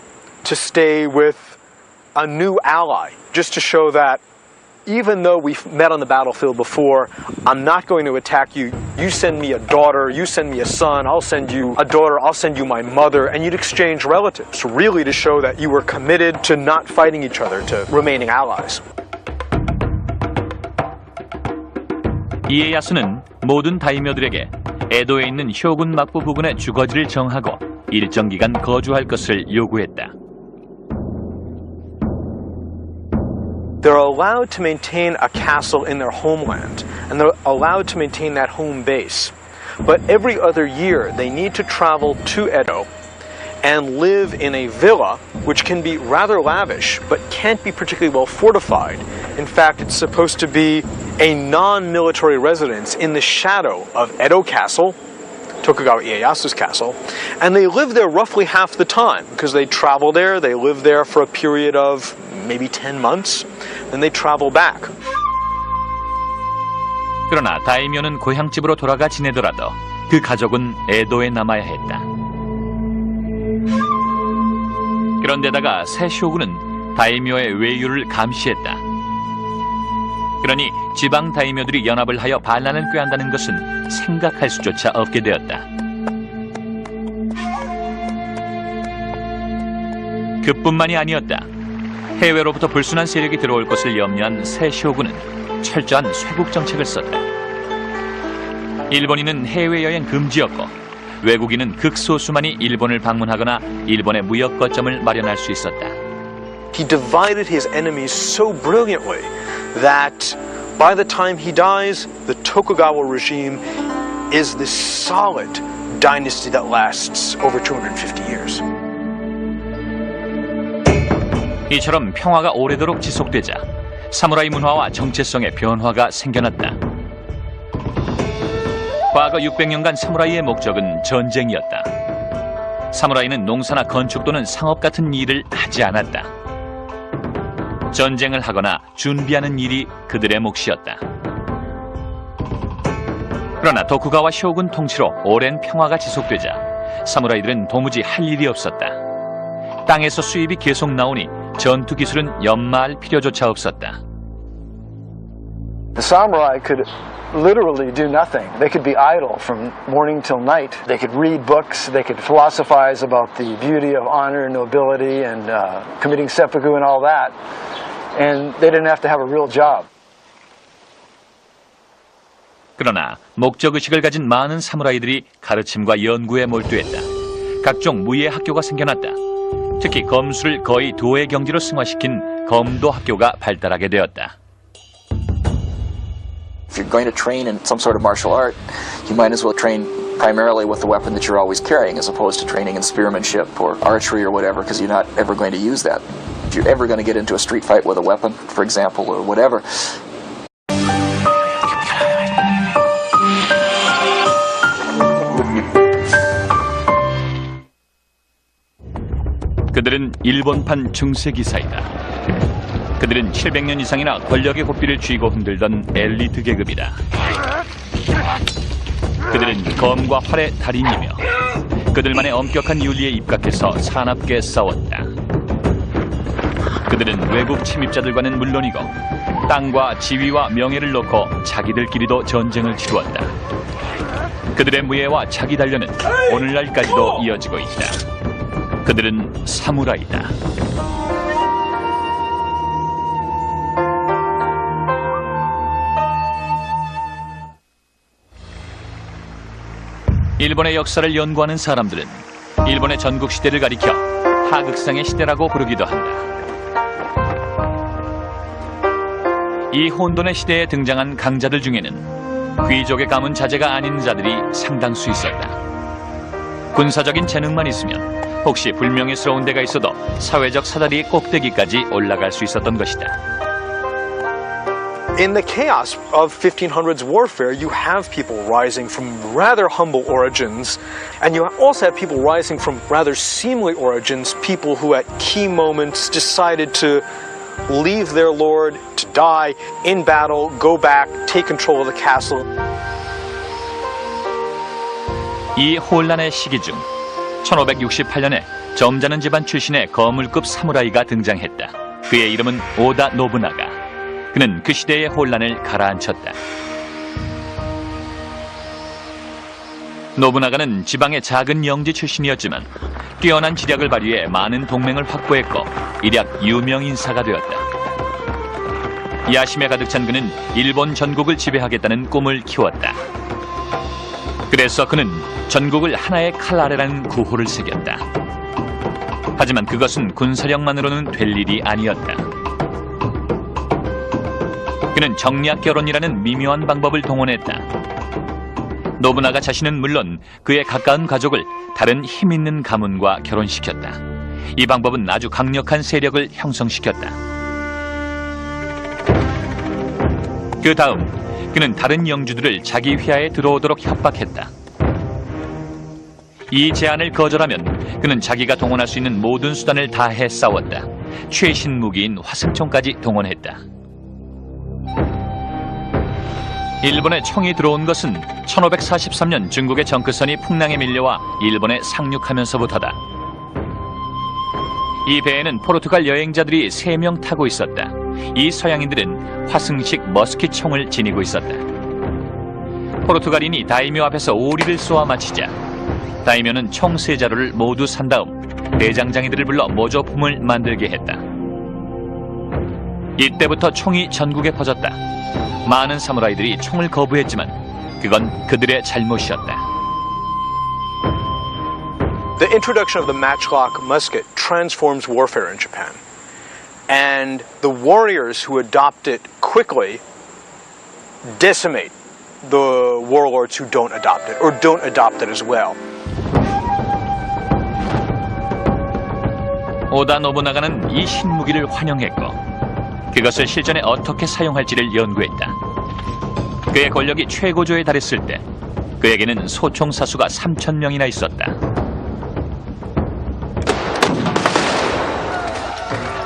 to stay with a new ally, just to show that even though we've met on the battlefield before, I'm not going to attack you. You send me a daughter, you send me a son, I'll send you a daughter, I'll send you my mother, and you'd exchange relatives, really to show that you were committed to not fighting each other, to remaining allies. 이에야스는 모든 다이묘들에게 에도에 있는 쇼군 막부 부근의 주거지를 정하고 일정 기간 거주할 것을 요구했다. They're allowed to maintain a castle in their homeland, and they're allowed to maintain that home base. But every other year, they need to travel to Edo and live in a villa, which can be rather lavish, but can't be particularly well fortified. In fact, it's supposed to be a non-military residence in the shadow of Edo Castle, Tokugawa Ieyasu's castle, and they live there roughly half the time, because they travel there, they live there for a period of maybe 10 months, then they travel back. 그러나 다이묘는 고향집으로 돌아가 지내더라도 그 가족은 에도에 남아야 했다. 그런데다가 새 쇼군은 다이묘의 외유를 감시했다. 그러니 지방 다이묘들이 연합을 하여 반란을 꾀한다는 것은 생각할 수조차 없게 되었다. 그뿐만이 아니었다. 해외로부터 불순한 세력이 들어올 것을 염려한 새 쇼군은 철저한 쇄국 정책을 썼다. 일본인은 해외여행 금지였고 외국인은 극소수만이 일본을 방문하거나 일본의 무역 거점을 마련할 수 있었다. He divided his enemies so brilliantly that by the time he dies, the Tokugawa regime is this solid dynasty that lasts over 250 years. 이처럼 평화가 오래도록 지속되자 사무라이 문화와 정체성의 변화가 생겨났다. 과거 600년간 사무라이의 목적은 전쟁이었다. 사무라이는 농사나 건축 또는 상업 같은 일을 하지 않았다. 전쟁을 하거나 준비하는 일이 그들의 몫이었다. 그러나 도쿠가와 쇼군 통치로 오랜 평화가 지속되자 사무라이들은 도무지 할 일이 없었다. 땅에서 수입이 계속 나오니 전투 기술은 연마할 필요조차 없었다. The samurai could literally do nothing. They could be idle from morning till night. They could read books. They could philosophize about the beauty of honor and nobility and committing seppuku and all that. And they didn't have to have a real job. 그러나 목적의식을 가진 많은 사무라이들이 가르침과 연구에 몰두했다. 각종 무예 학교가 생겨났다. 특히 검술을 거의 도의 경지로 승화시킨 검도 학교가 발달하게 되었다. If you're going to train in some sort of martial art, you might as well train primarily with the weapon that you're always carrying as opposed to training in spearmanship or archery or whatever, because you're not ever going to use that. If you're ever going to get into a street fight with a weapon, for example, or whatever, 그들은 일본판 중세기사이다. 그들은 700년 이상이나 권력의 고삐를 쥐고 흔들던 엘리트 계급이다. 그들은 검과 활의 달인이며 그들만의 엄격한 윤리에 입각해서 사납게 싸웠다. 그들은 외국 침입자들과는 물론이고 땅과 지위와 명예를 놓고 자기들끼리도 전쟁을 치루었다. 그들의 무예와 자기 단련은 오늘날까지도 이어지고 있다. 그들은 사무라이다. 일본의 역사를 연구하는 사람들은 일본의 전국시대를 가리켜 하극상의 시대라고 부르기도 한다. 이 혼돈의 시대에 등장한 강자들 중에는 귀족의 가문 자제가 아닌 자들이 상당수 있었다. 군사적인 재능만 있으면 혹시 불명예스러운 데가 있어도 사회적 사다리의 꼭대기까지 올라갈 수 있었던 것이다. In the chaos of 1500s warfare, you have people rising from rather humble origins, and you also have people rising from rather seemly origins, people who at key moments decided to leave their lord, to die in battle, go back, take control of the castle. 이 혼란의 시기 중 1568년에 점잖은 집안 출신의 거물급 사무라이가 등장했다. 그의 이름은 오다 노부나가. 그는 그 시대의 혼란을 가라앉혔다. 노부나가는 지방의 작은 영지 출신이었지만 뛰어난 지략을 발휘해 많은 동맹을 확보했고 일약 유명 인사가 되었다. 야심에 가득 찬 그는 일본 전국을 지배하겠다는 꿈을 키웠다. 그래서 그는 전국을 하나의 칼 아래라는 구호를 새겼다. 하지만 그것은 군사력만으로는 될 일이 아니었다. 그는 정략 결혼이라는 미묘한 방법을 동원했다. 노부나가 자신은 물론 그의 가까운 가족을 다른 힘있는 가문과 결혼시켰다. 이 방법은 아주 강력한 세력을 형성시켰다. 그 다음 그는 다른 영주들을 자기 휘하에 들어오도록 협박했다. 이 제안을 거절하면 그는 자기가 동원할 수 있는 모든 수단을 다해 싸웠다. 최신 무기인 화승총까지 동원했다. 일본에 총이 들어온 것은 1543년 중국의 정크선이 풍랑에 밀려와 일본에 상륙하면서부터다. 이 배에는 포르투갈 여행자들이 3명 타고 있었다. 이 서양인들은 화승식 머스킷 총을 지니고 있었다. 포르투갈인이 다이묘 앞에서 오리를 쏘아 마치자 다이묘는 총 3자루를 모두 산 다음 대장장이들을 불러 모조품을 만들게 했다. 이때부터 총이 전국에 퍼졌다. 많은 사무라이들이 총을 거부했지만 그건 그들의 잘못이었다. The introduction of the matchlock musket transforms warfare in Japan. And the warriors who adopt it quickly decimate the warlords who don't adopt it, or don't adopt it as well. 오다 노부나가는 이 신무기를 환영했고 그것을 실전에 어떻게 사용할지를 연구했다. 그의 권력이 최고조에 달했을 때 그에게는 소총사수가 3,000명이나 있었다.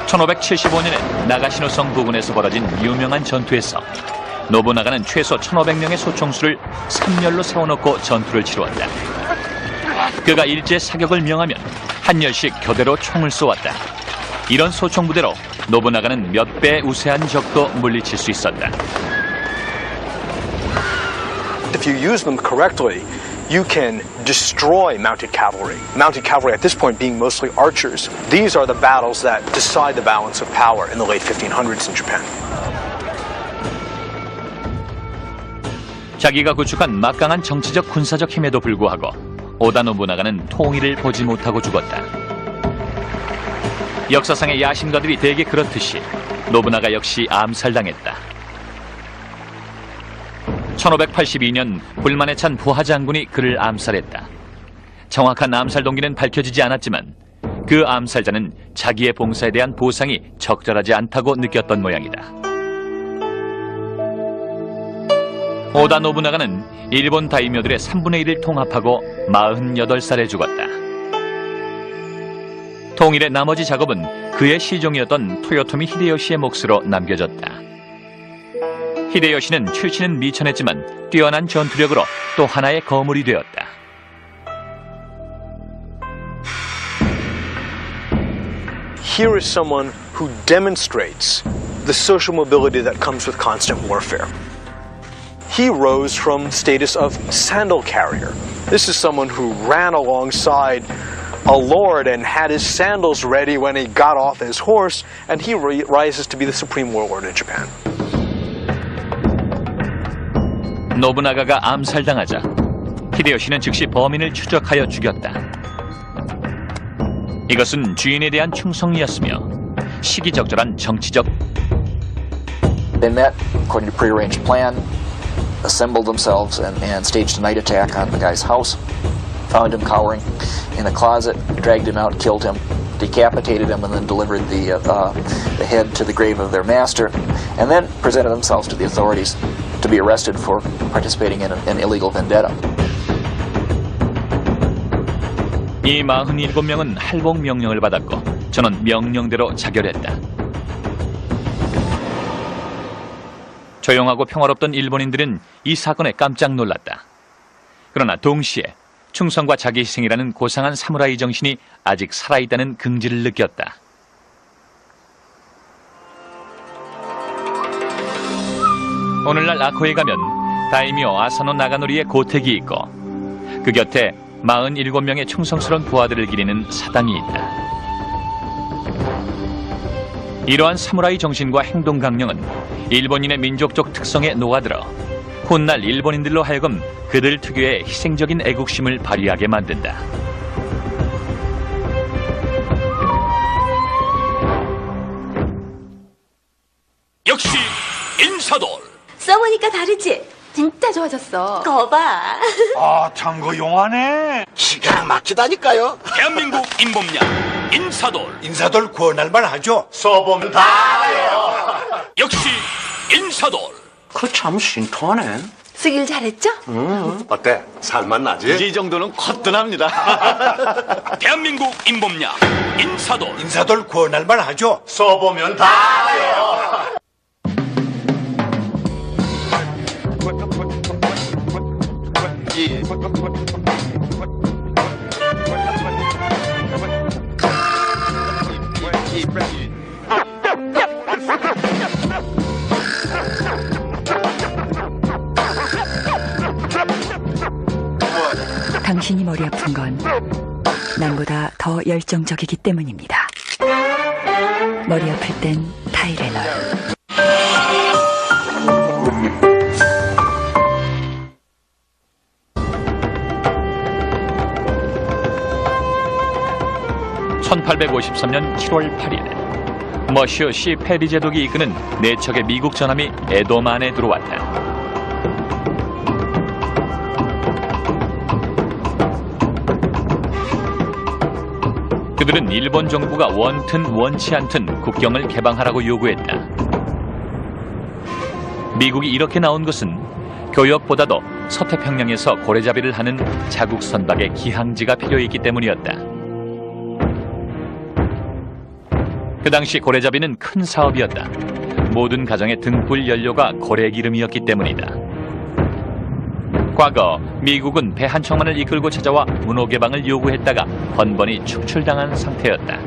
1575년에 나가시노성 부근에서 벌어진 유명한 전투에서 노부나가는 최소 1,500명의 소총수를 3열로 세워놓고 전투를 치루었다. 그가 일제 사격을 명하면 한 열씩 교대로 총을 쏘았다. 이런 소총 부대로 노부나가는 몇 배 우세한 적도 물리칠 수 있었다. If you use them correctly, you can destroy mounted cavalry. Mounted cavalry at this point being mostly archers. These are the battles that decide the balance of power in the late 1500s in Japan. 자기가 구축한 막강한 정치적 군사적 힘에도 불구하고 오다 노부나가는 통일을 보지 못하고 죽었다. 역사상의 야심가들이 대개 그렇듯이 노부나가 역시 암살당했다. 1582년 불만에 찬 부하 장군이 그를 암살했다. 정확한 암살 동기는 밝혀지지 않았지만 그 암살자는 자기의 봉사에 대한 보상이 적절하지 않다고 느꼈던 모양이다. 오다 노부나가는 일본 다이묘들의 3분의 1을 통합하고 48살에 죽었다. 통일의 나머지 작업은 그의 시종이었던 토요토미 히데요시의 몫으로 남겨졌다. 히데요시는 출신은 미천했지만 뛰어난 전투력으로 또 하나의 거물이 되었다. Here is someone who demonstrates the social mobility that comes with constant warfare. He rose from status of sandal carrier. This is someone who ran alongside a lord and had his sandals ready when he got off his horse, and he rises to be the supreme warlord in Japan. 노부나가가 암살당하자 히데요시는 즉시 범인을 추적하여 죽였다. 이것은 주인에 대한 충성이었으며 시기적절한 정치적. They met according to prearranged plan, assembled themselves and staged a night attack on the guy's house. Found him cowering in a closet, dragged him out, killed him, decapitated him and then delivered the head to the grave of their master, and then presented themselves to the authorities to be arrested for participating in an illegal vendetta. 이 47명은 할복 명령을 받았고 저는 명령대로 자결했다. 조용하고 평화롭던 일본인들은 이 사건에 깜짝 놀랐다. 그러나 동시에 충성과 자기 희생이라는 고상한 사무라이 정신이 아직 살아있다는 긍지를 느꼈다. 오늘날 아코에 가면 다이묘 아사노 나가노리의 고택이 있고 그 곁에 47명의 충성스러운 부하들을 기리는 사당이 있다. 이러한 사무라이 정신과 행동 강령은 일본인의 민족적 특성에 녹아들어 훗날 일본인들로 하여금 그들 특유의 희생적인 애국심을 발휘하게 만든다. 역시 인사돌. 써보니까 다르지? 진짜 좋아졌어. 거봐. 아, 참고 용하네. 기가 막히다니까요. 대한민국 인범량 인사돌. 인사돌 구원할만 하죠. 써보면 다 알아요. 역시 인사돌. 그 참 신통하네. 쓰길 잘했죠? 어때? 살맛나지? 이 정도는 거뜬합니다. 대한민국 인범량 인사돌. 인사돌 구원할만 하죠. 써보면 다 알아요. 당신이 머리 아픈 건 남보다 더 열정적이기 때문입니다. 머리 아플 땐 타이레놀. (1853년 7월 8일) 머시어 시 페리 제독이 이끄는 4척의 미국 전함이 에도만에 들어왔다. 그들은 일본 정부가 원튼 원치 않든 국경을 개방하라고 요구했다. 미국이 이렇게 나온 것은 교역보다도 서태평양에서 고래잡이를 하는 자국 선박의 기항지가 필요했기 때문이었다. 그 당시 고래잡이는 큰 사업이었다. 모든 가정의 등불 연료가 고래기름이었기 때문이다. 과거 미국은 배 한 척만을 이끌고 찾아와 문호 개방을 요구했다가 번번이 축출당한 상태였다.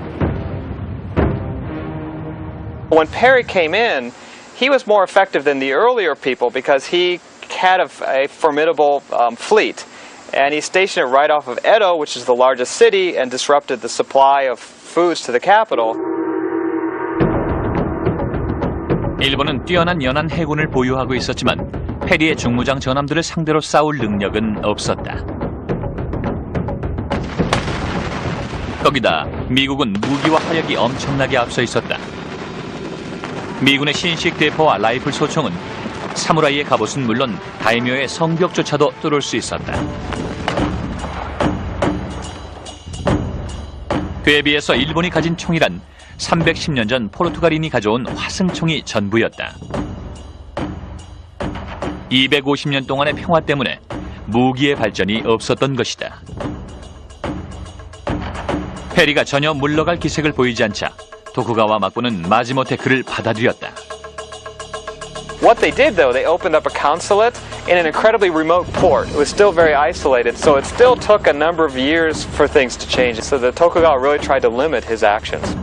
When Perry came in, he was more effective than the earlier people because he had a formidable fleet. And he stationed it right off of Edo, which is the largest city, and disrupted the supply of foods to the capital. 일본은 뛰어난 연안 해군을 보유하고 있었지만 페리의 중무장 전함들을 상대로 싸울 능력은 없었다. 거기다 미국은 무기와 화력이 엄청나게 앞서 있었다. 미군의 신식 대포와 라이플 소총은 사무라이의 갑옷은 물론 다이묘의 성벽조차도 뚫을 수 있었다. 그에 비해서 일본이 가진 총이란 310년 전 포르투갈인이 가져온 화승총이 전부였다. 250년 동안의 평화 때문에 무기의 발전이 없었던 것이다. 페리가 전혀 물러갈 기색을 보이지 않자 도쿠가와 막부는 마지못해 그를 받아들였다. What they did, though, they opened up a consulate in an incredibly remote port. It was still very isolated, so it still took a number of years for things to change. So the Tokugawa really tried to limit his actions.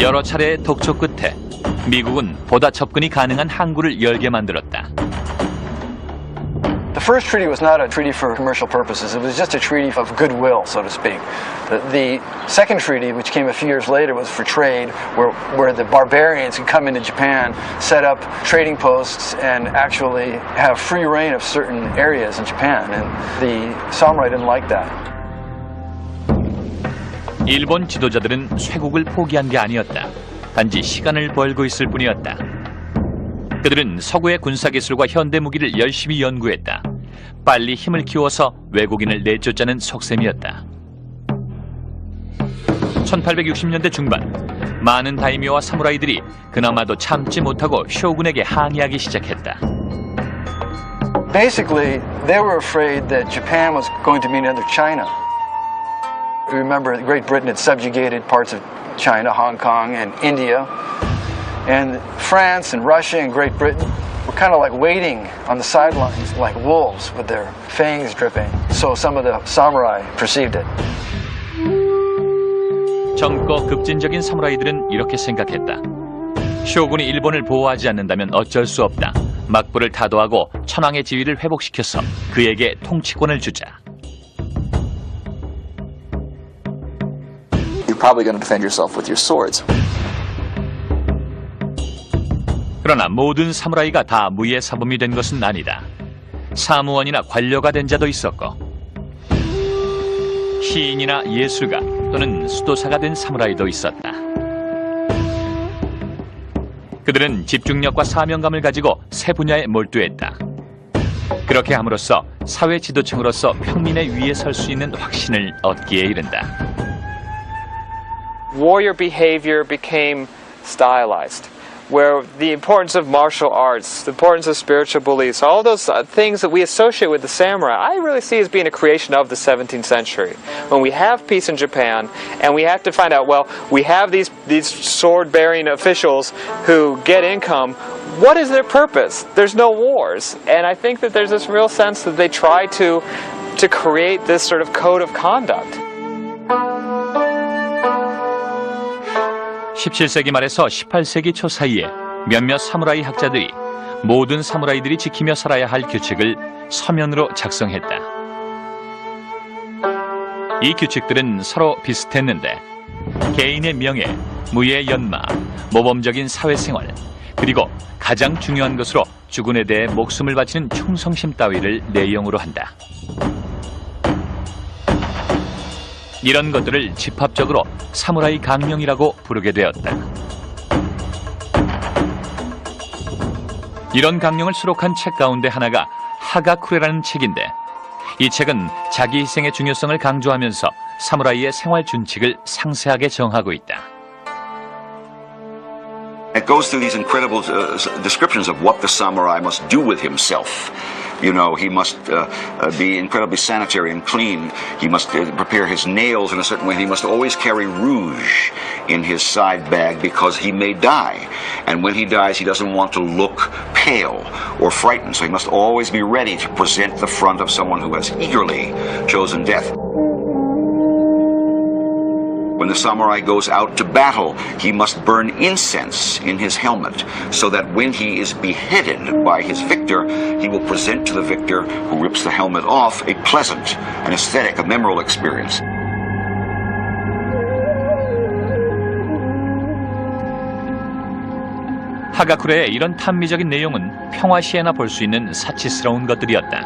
여러 차례의 독촉 끝에 미국은 보다 접근이 가능한 항구를 열게 만들었다. The first treaty was not a treaty for commercial purposes. It was just a treaty of goodwill, so to speak. The second treaty, which came a few years later, was for trade, where the barbarians could come into Japan, set up trading posts, and actually have free reign of certain areas in Japan. And the samurai didn't like that. 일본 지도자들은 쇄국을 포기한 게 아니었다. 단지 시간을 벌고 있을 뿐이었다. 그들은 서구의 군사기술과 현대 무기를 열심히 연구했다. 빨리 힘을 키워서 외국인을 내쫓자는 속셈이었다. 1860년대 중반 많은 다이묘와 사무라이들이 그나마도 참지 못하고 쇼군에게 항의하기 시작했다. Basically, they were afraid that Japan was going to be another China. Remember, Great Britain had subjugated parts of China, Hong Kong, and India. And France and Russia and Great Britain were kind of like waiting on the sidelines like wolves with their fangs dripping. So some of the samurai perceived it. 젊고 급진적인 사무라이들은 이렇게 생각했다. 쇼군이 일본을 보호하지 않는다면 어쩔 수 없다. 막부를 타도하고 천황의 지위를 회복시켜서 그에게 통치권을 주자. You're probably going to defend yourself with your swords. 그러나 모든 사무라이가 다 무예 사범이 된 것은 아니다. 사무원이나 관료가 된 자도 있었고 시인이나 예술가 또는 수도사가 된 사무라이도 있었다. 그들은 집중력과 사명감을 가지고 세 분야에 몰두했다. 그렇게 함으로써 사회 지도층으로서 평민의 위에 설 수 있는 확신을 얻기에 이른다. Warrior behavior became stylized, where the importance of martial arts, the importance of spiritual beliefs, all those things that we associate with the samurai, I really see as being a creation of the 17th century. When we have peace in Japan, and we have to find out, well, we have these sword-bearing officials who get income. What is their purpose? There's no wars. And I think that there's this real sense that they try to create this sort of code of conduct. 17세기 말에서 18세기 초 사이에 몇몇 사무라이 학자들이 모든 사무라이들이 지키며 살아야 할 규칙을 서면으로 작성했다. 이 규칙들은 서로 비슷했는데 개인의 명예, 무예 연마, 모범적인 사회생활, 그리고 가장 중요한 것으로 주군에 대해 목숨을 바치는 충성심 따위를 내용으로 한다. 이런 것들을 집합적으로 사무라이 강령이라고 부르게 되었다. 이런 강령을 수록한 책 가운데 하나가 하가쿠레라는 책인데 이 책은 자기 희생의 중요성을 강조하면서 사무라이의 생활 준칙을 상세하게 정하고 있다. It goes through these incredible descriptions of what the samurai must do with himself. You know, he must be incredibly sanitary and clean. He must prepare his nails in a certain way. He must always carry rouge in his side bag because he may die. And when he dies, he doesn't want to look pale or frightened. So he must always be ready to present the front of someone who has eagerly chosen death. When the samurai goes out to battle, he must burn incense in his helmet so that when he is beheaded by his victor, he will present to the victor who rips the helmet off a pleasant, an aesthetic, a memorable experience. 하가쿠레의 이런 탐미적인 내용은 평화시에나 볼 수 있는 사치스러운 것들이었다.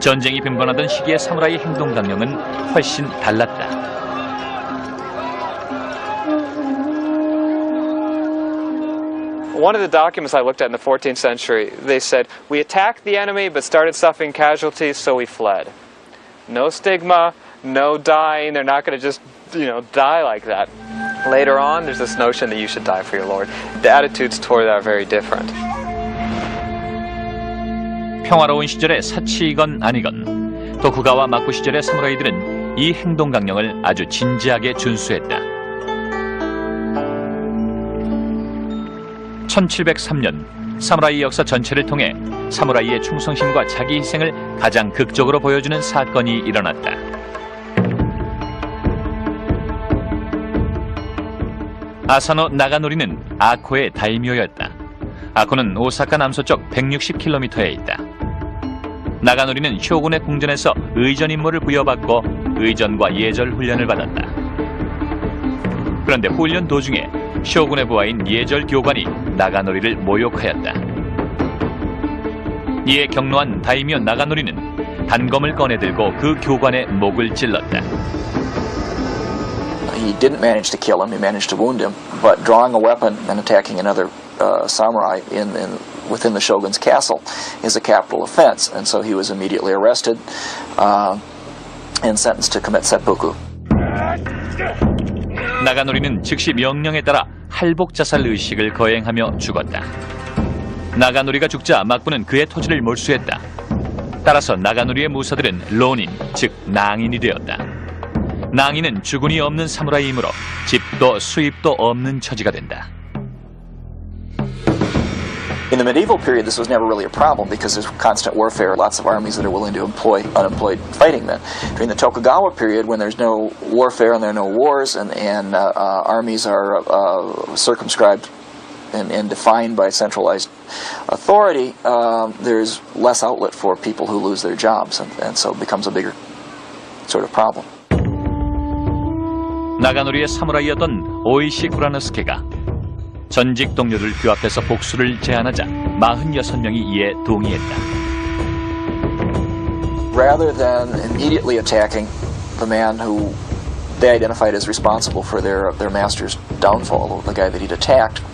전쟁이 빈번하던 시기의 사무라이 행동 강령은 훨씬 달랐다. One of the documents I looked at in the 14th century, they said, we attacked the enemy but started suffering casualties, so we fled. No stigma, no dying. They're not going to just, die like that. Later on, there's this notion that you should die for your Lord. The attitudes toward that are very different. 평화로운 시절의 사치이건 아니건 도쿠가와 마쿠 시절의 사무라이들은 이 행동 강령을 아주 진지하게 준수했다. 1703년 사무라이 역사 전체를 통해 사무라이의 충성심과 자기 희생을 가장 극적으로 보여주는 사건이 일어났다. 아사노 나가노리는 아코의 다이묘였다. 아코는 오사카 남서쪽 160km에 있다. 나가노리는 쇼군의 궁전에서 의전 임무를 부여받고 의전과 예절 훈련을 받았다. 그런데 훈련 도중에 쇼군의 부하인 예절 교관이 나가노리를 모욕하였다. 이에 격노한 다이묘 나가노리는 단검을 꺼내들고 그 교관의 목을 찔렀다. He didn't manage to kill him, he managed to wound him, but drawing a weapon and attacking another samurai within the shogun's castle is a capital offense, and so he was immediately arrested and sentenced to commit seppuku. 나가노리는 즉시 명령에 따라 할복자살 의식을 거행하며 죽었다. 나가노리가 죽자 막부는 그의 토지를 몰수했다. 따라서 나가노리의 무사들은 로닌, 즉 낭인이 되었다. 낭인은 주군이 없는 사무라이이므로 집도 수입도 없는 처지가 된다. In the medieval period, this was never really a problem because there's constant warfare, lots of armies that are willing to employ unemployed fighting men. During the Tokugawa period, when there's no warfare and there are no wars and armies are circumscribed and defined by centralized authority, there's less outlet for people who lose their jobs, and so it becomes a bigger sort of problem. 나가노리의 사무라이였던 오이시 구라노스케가 전직 동료들 규합해서 복수를 제안하자 46명이 이에 동의했다. Rather than immediately attacking the man who they identified as responsible for their master's downfall, the guy that he'd attacked,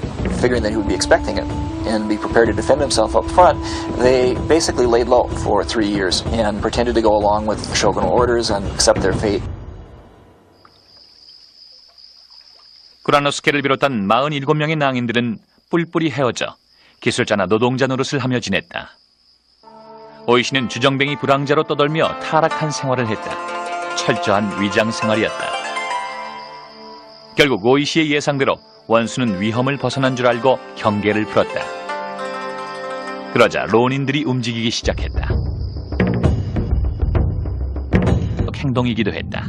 figuring that he would be expecting it and be prepared to defend himself up front, they basically laid low for 3 years and pretended to go along with shogunal orders and accept their fate. 구라노스케를 비롯한 47명의 낭인들은 뿔뿔이 헤어져 기술자나 노동자 노릇을 하며 지냈다. 오이시는 주정뱅이 불황자로 떠돌며 타락한 생활을 했다. 철저한 위장 생활이었다. 결국 오이시의 예상대로 원수는 위험을 벗어난 줄 알고 경계를 풀었다. 그러자 론인들이 움직이기 시작했다. 행동이기도 했다.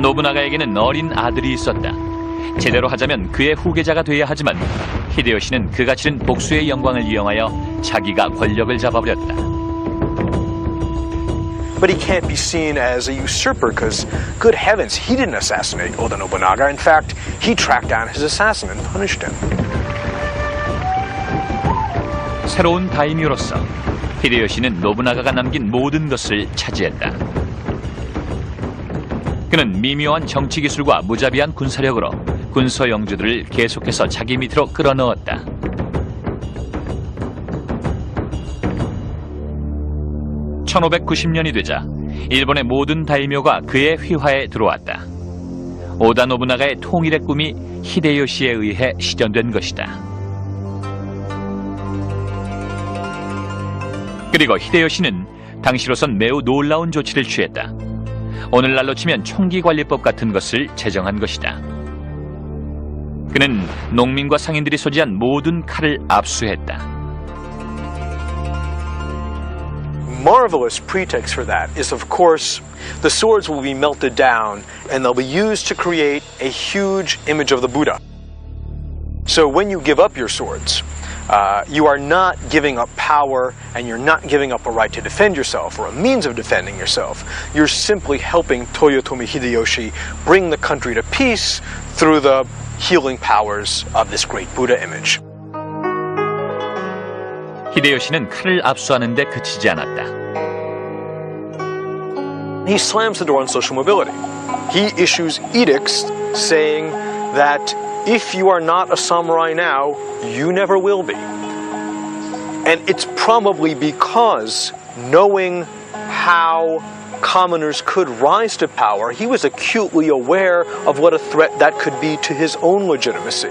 노부나가에게는 어린 아들이 있었다. 제대로 하자면 그의 후계자가 돼야 하지만 히데요시는 그가 치른 복수의 영광을 이용하여 자기가 권력을 잡아버렸다. But he can't be seen as a usurper because, good heavens, he didn't assassinate Oda Nobunaga. In fact, he tracked down his assassin and punished him. 새로운 다이묘로서 히데요시는 노부나가가 남긴 모든 것을 차지했다. 그는 미묘한 정치 기술과 무자비한 군사력으로 군소 영주들을 계속해서 자기 밑으로 끌어넣었다. (1590년이) 되자 일본의 모든 다이묘가 그의 휘하에 들어왔다. 오다 노부나가의 통일의 꿈이 히데요시에 의해 실현된 것이다. 그리고 히데요시는 당시로선 매우 놀라운 조치를 취했다. 오늘날로 치면 총기관리법 같은 것을 제정한 것이다. 그는 농민과 상인들이 소지한 모든 칼을 압수했다. Marvelous pretext for that is, of course, the swords will be melted down and they'll be used to create a huge image of the Buddha. So when you give up your swords, you are not giving up power and you're not giving up a right to defend yourself or a means of defending yourself. You're simply helping Toyotomi Hideyoshi bring the country to peace through the healing powers of this great Buddha image. 히데요시는 칼을 압수하는 데 그치지 않았다. He slams the door on social mobility. He issues edicts saying that if you are not a samurai now, you never will be. And it's probably because, knowing how commoners could rise to power, he was acutely aware of what a threat that could be to his own legitimacy.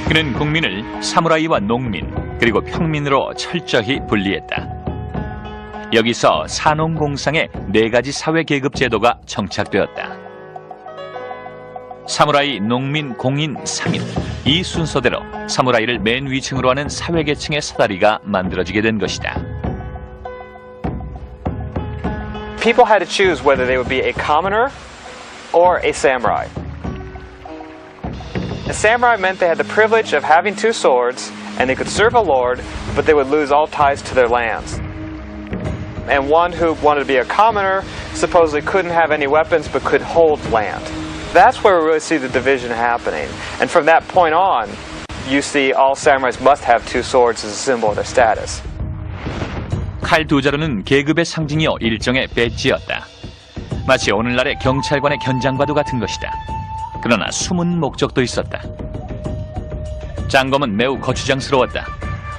그는 국민을 사무라이와 농민, 그리고 평민으로 철저히 분리했다. 여기서 산농공상의 4가지 사회계급 제도가 정착되었다. 사무라이, 농민, 공인, 상인, 이 순서대로 사무라이를 맨 위층으로 하는 사회계층의 사다리가 만들어지게 된 것이다. People had to choose whether they would be a commoner or a samurai. A samurai meant they had the privilege of having 2 swords, and they could serve a lord, but they would lose all ties to their lands. And one who wanted to be a commoner supposedly couldn't have any weapons but could hold land. That's where we really see the division happening. And from that point on, you see all samurais must have 2 swords as a symbol of their status. 칼 2자루는 계급의 상징이요 일종의 배지였다. 마치 오늘날의 경찰관의 견장과도 같은 것이다. 그러나 숨은 목적도 있었다. 장검은 매우 거추장스러웠다.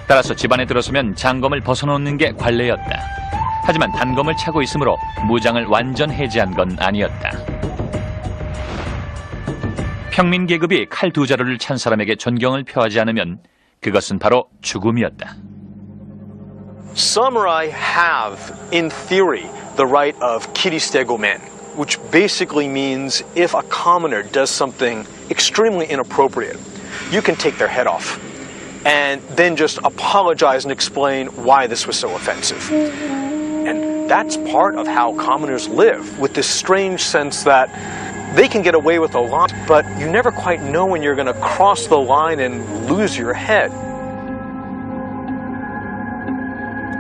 따라서 집안에 들어서면 장검을 벗어놓는 게 관례였다. 하지만 단검을 차고 있으므로 무장을 완전 해제한 건 아니었다. 평민 계급이 칼 두 자루를 찬 사람에게 존경을 표하지 않으면 그것은 바로 죽음이었다. Samurai have, in theory, the right of kiristego-men, which basically means if a commoner does something extremely inappropriate, you can take their head off and then just apologize and explain why this was so offensive. And that's part of how commoners live, with this strange sense that they can get away with a lot, but you never quite know when you're going to cross the line and lose your head.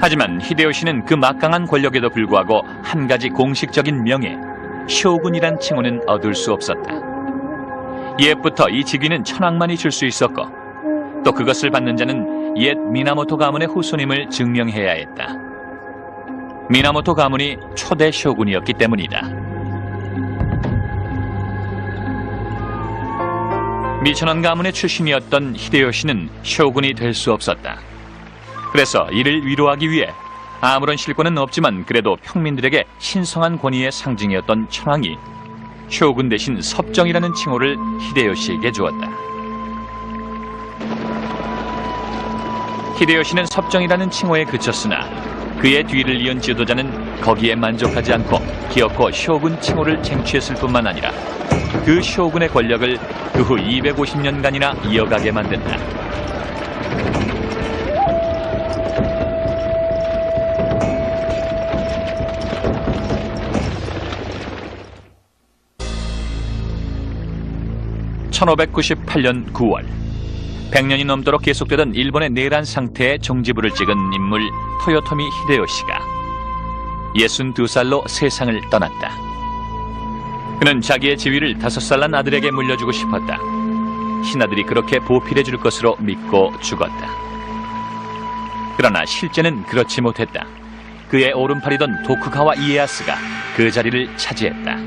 하지만 히데요시는 그 막강한 권력에도 불구하고 한 가지 공식적인 명예, 쇼군이란 칭호는 얻을 수 없었다. 옛부터 이 직위는 천황만이 줄 수 있었고 또 그것을 받는 자는 옛 미나모토 가문의 후손임을 증명해야 했다. 미나모토 가문이 초대 쇼군이었기 때문이다. 미천원 가문의 출신이었던 히데요시는 쇼군이 될 수 없었다. 그래서 이를 위로하기 위해 아무런 실권은 없지만 그래도 평민들에게 신성한 권위의 상징이었던 천황이 쇼군 대신 섭정이라는 칭호를 히데요시에게 주었다. 히데요시는 섭정이라는 칭호에 그쳤으나 그의 뒤를 이은 지도자는 거기에 만족하지 않고 기어코 쇼군 칭호를 쟁취했을 뿐만 아니라 그 쇼군의 권력을 그 후 250년간이나 이어가게 만든다. (1598년 9월) 100년이 넘도록 계속되던 일본의 내란 상태에 종지부를 찍은 인물 토요토미 히데요시가 62살로 세상을 떠났다. 그는 자기의 지위를 5살 난 아들에게 물려주고 싶었다. 신하들이 그렇게 보필해 줄 것으로 믿고 죽었다. 그러나 실제는 그렇지 못했다. 그의 오른팔이던 도쿠가와 이에야스가 그 자리를 차지했다.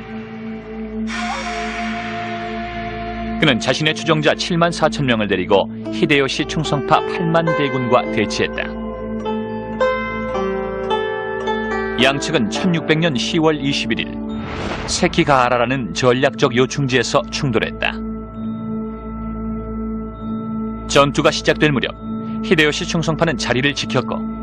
그는 자신의 추종자 7만 4천 명을 데리고 히데요시 충성파 8만 대군과 대치했다. 양측은 1600년 10월 21일 세키가하라라는 전략적 요충지에서 충돌했다. 전투가 시작될 무렵 히데요시 충성파는 자리를 지켰고